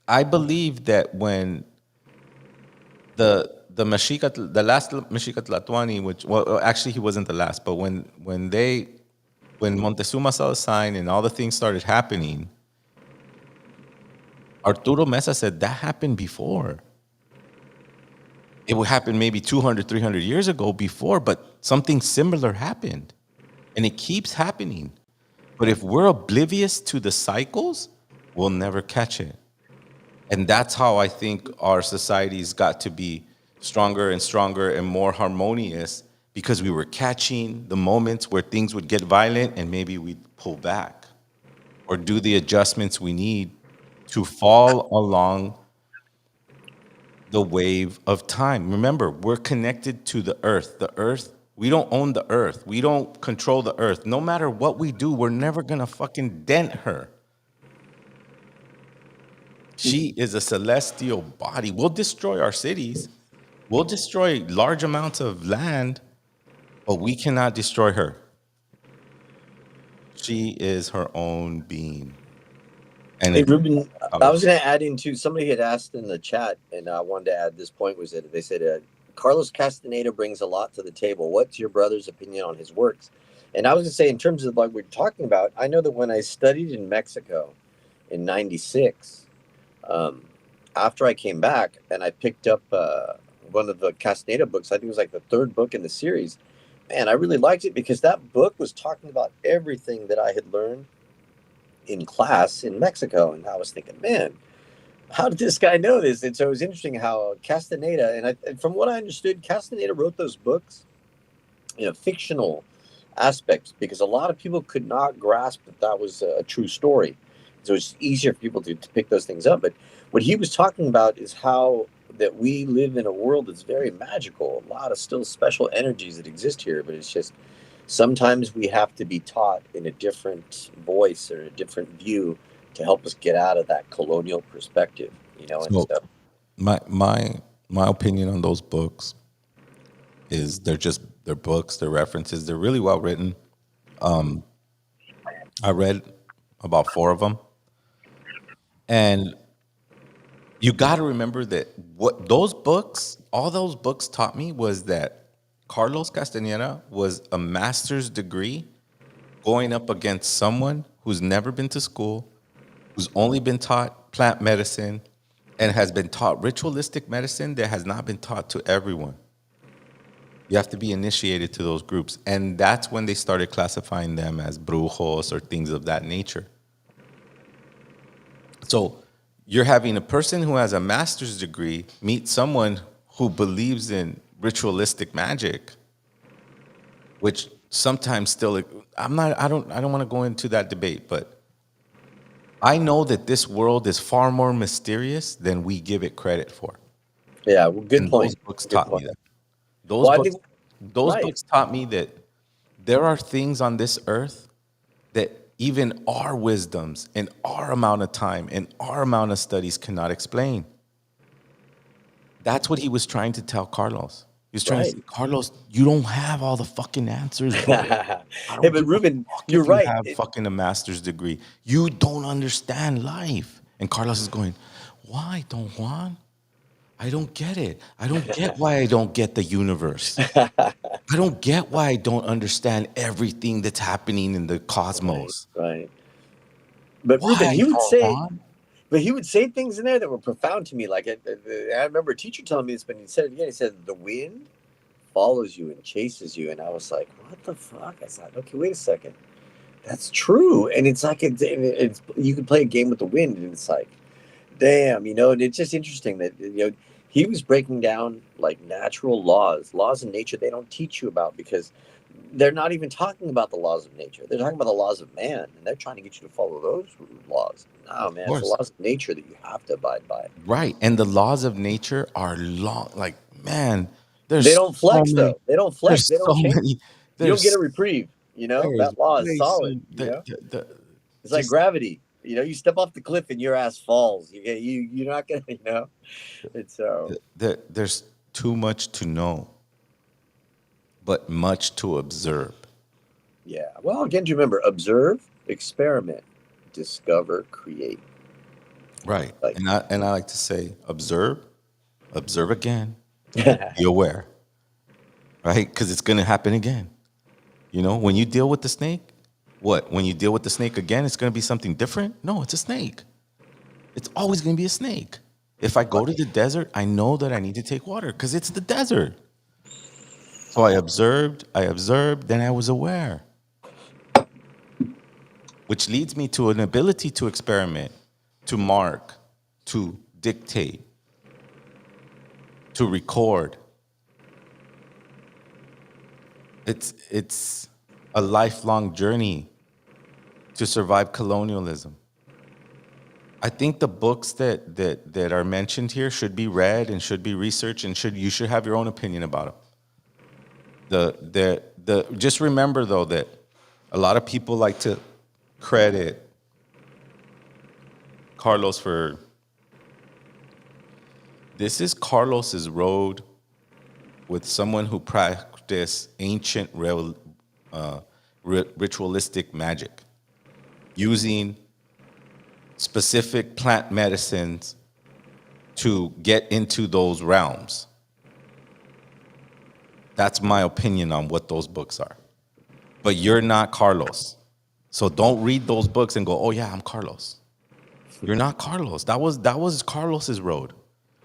I believe that when the Mexica, the last Mexica Tlatoani, which, well, actually he wasn't the last, but when Montezuma saw the sign and all the things started happening, Arturo Mesa said that happened before. It would happen maybe 200, 300 years ago before, but something similar happened. And it keeps happening. But if we're oblivious to the cycles, we'll never catch it. And that's how I think our society's got to be stronger and stronger and more harmonious, because we were catching the moments where things would get violent and maybe we'd pull back or do the adjustments we need to fall along the wave of time. Remember, we're connected to the earth. The earth, we don't own the earth. We don't control the earth. No matter what we do, we're never gonna fucking dent her. She is a celestial body. We'll destroy our cities. We'll destroy large amounts of land, but we cannot destroy her. She is her own being. And Hey, Ruben, I was going to add into, somebody had asked in the chat, and I wanted to add this point, was that they said, Carlos Castaneda brings a lot to the table. What's your brother's opinion on his works? And I was going to say, in terms of like we're talking about, I know that when I studied in Mexico in 96, after I came back and I picked up one of the Castaneda books, I think it was like the third book in the series, man, I really liked it because that book was talking about everything that I had learned in class in Mexico. And I was thinking, man, how did this guy know this? And so it was interesting how Castaneda, and from what I understood, Castaneda wrote those books in a fictional aspect because a lot of people could not grasp that that was a true story. So it's easier for people to pick those things up. But what he was talking about is how that we live in a world that's very magical, a lot of still special energies that exist here, but it's just sometimes we have to be taught in a different voice or a different view to help us get out of that colonial perspective, you know. And So stuff. my opinion on those books is they're books, they're references, they're really well written. I read about 4 of them, and you got to remember that what all those books taught me was that Carlos Castaneda was a master's degree going up against someone who's never been to school, who's only been taught plant medicine, and has been taught ritualistic medicine that has not been taught to everyone. You have to be initiated to those groups. And that's when they started classifying them as brujos or things of that nature. So you're having a person who has a master's degree meet someone who believes in ritualistic magic, which sometimes still, I don't want to go into that debate, but I know that this world is far more mysterious than we give it credit for. Yeah, well, good And point. those books Good taught me point. that. Well, I think Those right. books taught me that there are things on this earth that even our wisdoms and our amount of time and our amount of studies cannot explain. That's what he was trying to tell Carlos. He was trying to Right. say, Carlos, you don't have all the fucking answers, bro. I Hey, don't but give a Ruben, fuck you're if you right. have fucking a master's degree. You don't understand life. And Carlos is going, why, Don Juan? I don't get it. I don't get why I don't get the universe. I don't get why I don't understand everything that's happening in the cosmos. Right. But Ruben, Why, he would Don say, Juan? but he would say things in there that were profound to me. Like I remember a teacher telling me this, but he said it again. He said, "The wind follows you and chases you," and I was like, "What the fuck?" I said, "Okay, wait a second. That's true." And it's like it's you can play a game with the wind, and it's like, damn, and it's just interesting that he was breaking down like natural laws in nature they don't teach you about because they're not even talking about the laws of nature. They're talking about the laws of man, and they're trying to get you to follow those laws. No, Of man, it's the course. laws of nature that you have to abide by. Right. And the laws of nature are long. Like, man, They there's don't so flex many, though. They don't flex. there's They don't so change. many, You don't get a there's, reprieve. there's That law is way solid. so, the, It's like just, gravity. You step off the cliff and your ass falls. You're not gonna. It's so. there's too much to know, but much to observe. Yeah. Well, again, to remember: observe, experiment, discover, create. Right. Like, And I like to say, observe again, be aware, right? Because it's going to happen again. When you deal with the snake, what? When you deal with the snake again, it's going to be something different? No, it's a snake. It's always going to be a snake. If I go to the desert, I know that I need to take water because it's the desert. So I observed, then I was aware, which leads me to an ability to experiment, to mark, to dictate, to record. It's a lifelong journey to survive colonialism. I think the books that are mentioned here should be read and should be researched and you should have your own opinion about them. Just remember though that a lot of people like to credit Carlos for this is Carlos's road with someone who practiced ancient ritualistic magic using specific plant medicines to get into those realms. That's my opinion on what those books are. But you're not Carlos. So don't read those books and go, "Oh yeah, I'm Carlos." You're not Carlos. That was Carlos's road.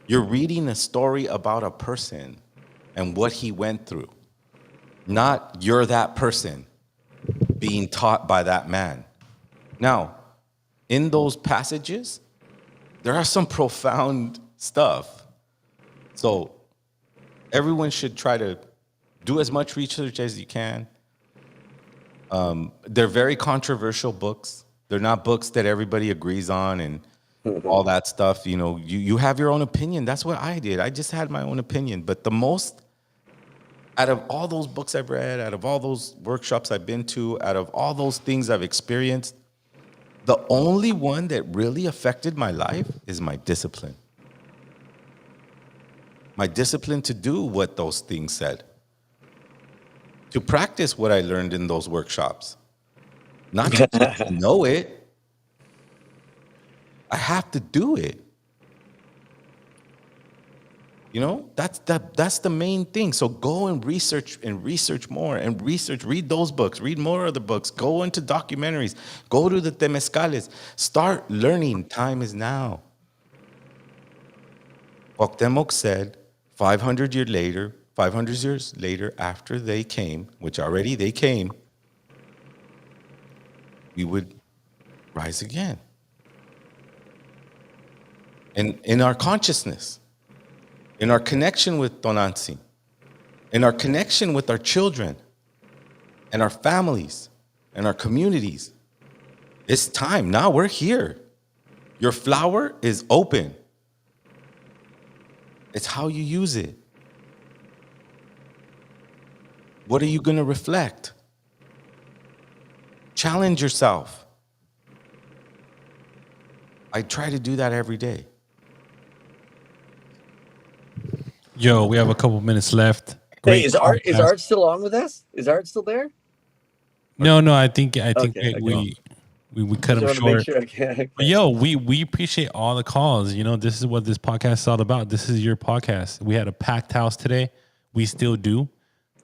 You're reading a story about a person and what he went through. Not you're that person being taught by that man. Now, in those passages, there are some profound stuff. So everyone should try to do as much research as you can. They're very controversial books. They're not books that everybody agrees on and all that stuff. You have your own opinion. That's what I did. I just had my own opinion. But the most, out of all those books I've read, out of all those workshops I've been to, out of all those things I've experienced, the only one that really affected my life is my discipline. My discipline to do what those things said. To practice what I learned in those workshops. Not to just know it. I have to do it. That's the main thing. So go and research more and read those books, read more other books, go into documentaries, go to the temescales, start learning. Time is now. Cuauhtémoc said 500 years later, 500 years later, after they came, which already they came, we would rise again. And in our consciousness, in our connection with Tonantzin, in our connection with our children and our families and our communities, it's time. Now we're here. Your flower is open. It's how you use it. What are you going to reflect? Challenge yourself. I try to do that every day. Yo, we have a couple minutes left. Hey, Great is Art podcast. still on with us? Is Art still there? No, I think Okay, we cut Just him want to make short. sure. Okay. But yo, we appreciate all the calls. You know, this is what this podcast is all about. This is your podcast. We had a packed house today. We still do.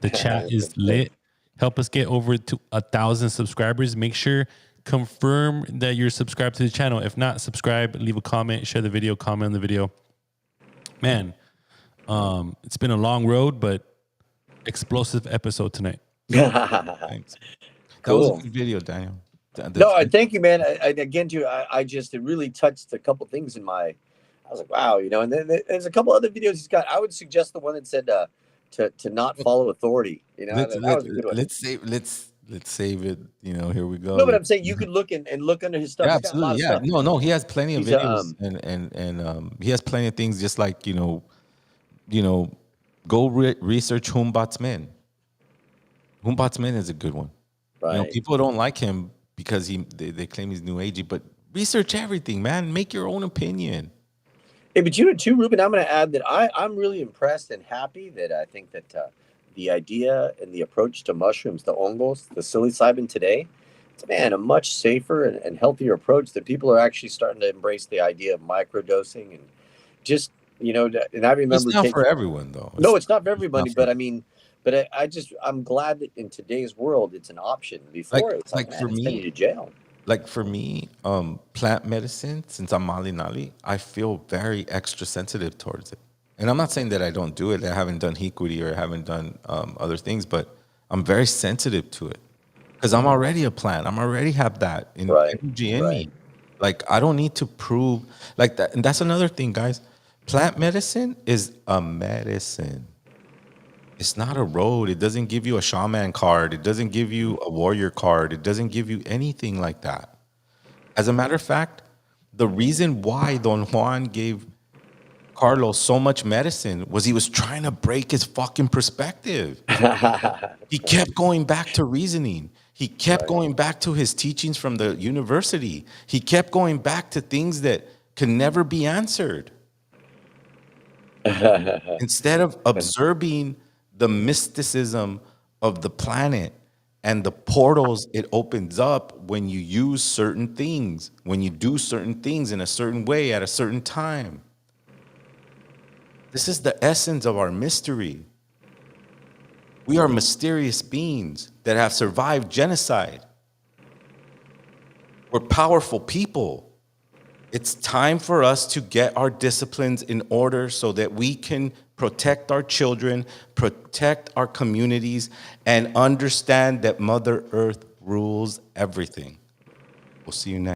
The chat is lit. Help us get over to 1,000 subscribers. Make sure, confirm that you're subscribed to the channel. If not, subscribe, leave a comment, share the video, comment on the video. Man, it's been a long road, but explosive episode tonight. Thanks. That was a good video, Daniel. No, I thank you, man. Again, too, I just, it really touched a couple things in my, I was like, wow, you know, and then there's a couple other videos he's got. I would suggest the one that said to not follow authority. You know, that was a good one. Let's save it. You know, here we go. No, but I'm saying you could look and look under his stuff. Yeah, He's got a lot absolutely. of Yeah. stuff. No, he has plenty of He's, videos and he has plenty of things. Just like go research Humbatsman. Humbatsman is a good one. Right. You know, people don't like him because they claim he's new agey, but research everything, man. Make your own opinion. Hey, but you know, too, Ruben, I'm going to add that I'm really impressed and happy that I think that the idea and the approach to mushrooms, the hongos, the psilocybin today, it's, man, a much safer and healthier approach that people are actually starting to embrace the idea of microdosing and just, you know, and I remember It's not for everyone, though. No, it's not for everybody, not for but I mean, but I'm glad that in today's world, it's an option. Before, it's like, man, for it's me, sending you to jail. Like for me, plant medicine, since I'm Malinali, I feel very extra sensitive towards it. And I'm not saying that I don't do it. I haven't done hikuri or I haven't done other things, but I'm very sensitive to it because I'm already a plant. I'm already have that energy in me. Like I don't need to prove like that. And that's another thing, guys. Plant medicine is a medicine. It's not a road. It doesn't give you a shaman card. It doesn't give you a warrior card. It doesn't give you anything like that. As a matter of fact, the reason why Don Juan gave Carlos so much medicine was he was trying to break his fucking perspective. He kept going back to reasoning. He kept going back to his teachings from the university. He kept going back to things that can never be answered. Instead of observing the mysticism of the planet and the portals it opens up when you use certain things, when you do certain things in a certain way at a certain time. This is the essence of our mystery. We are mysterious beings that have survived genocide. We're powerful people. It's time for us to get our disciplines in order so that we can protect our children, protect our communities, and understand that Mother Earth rules everything. We'll see you next.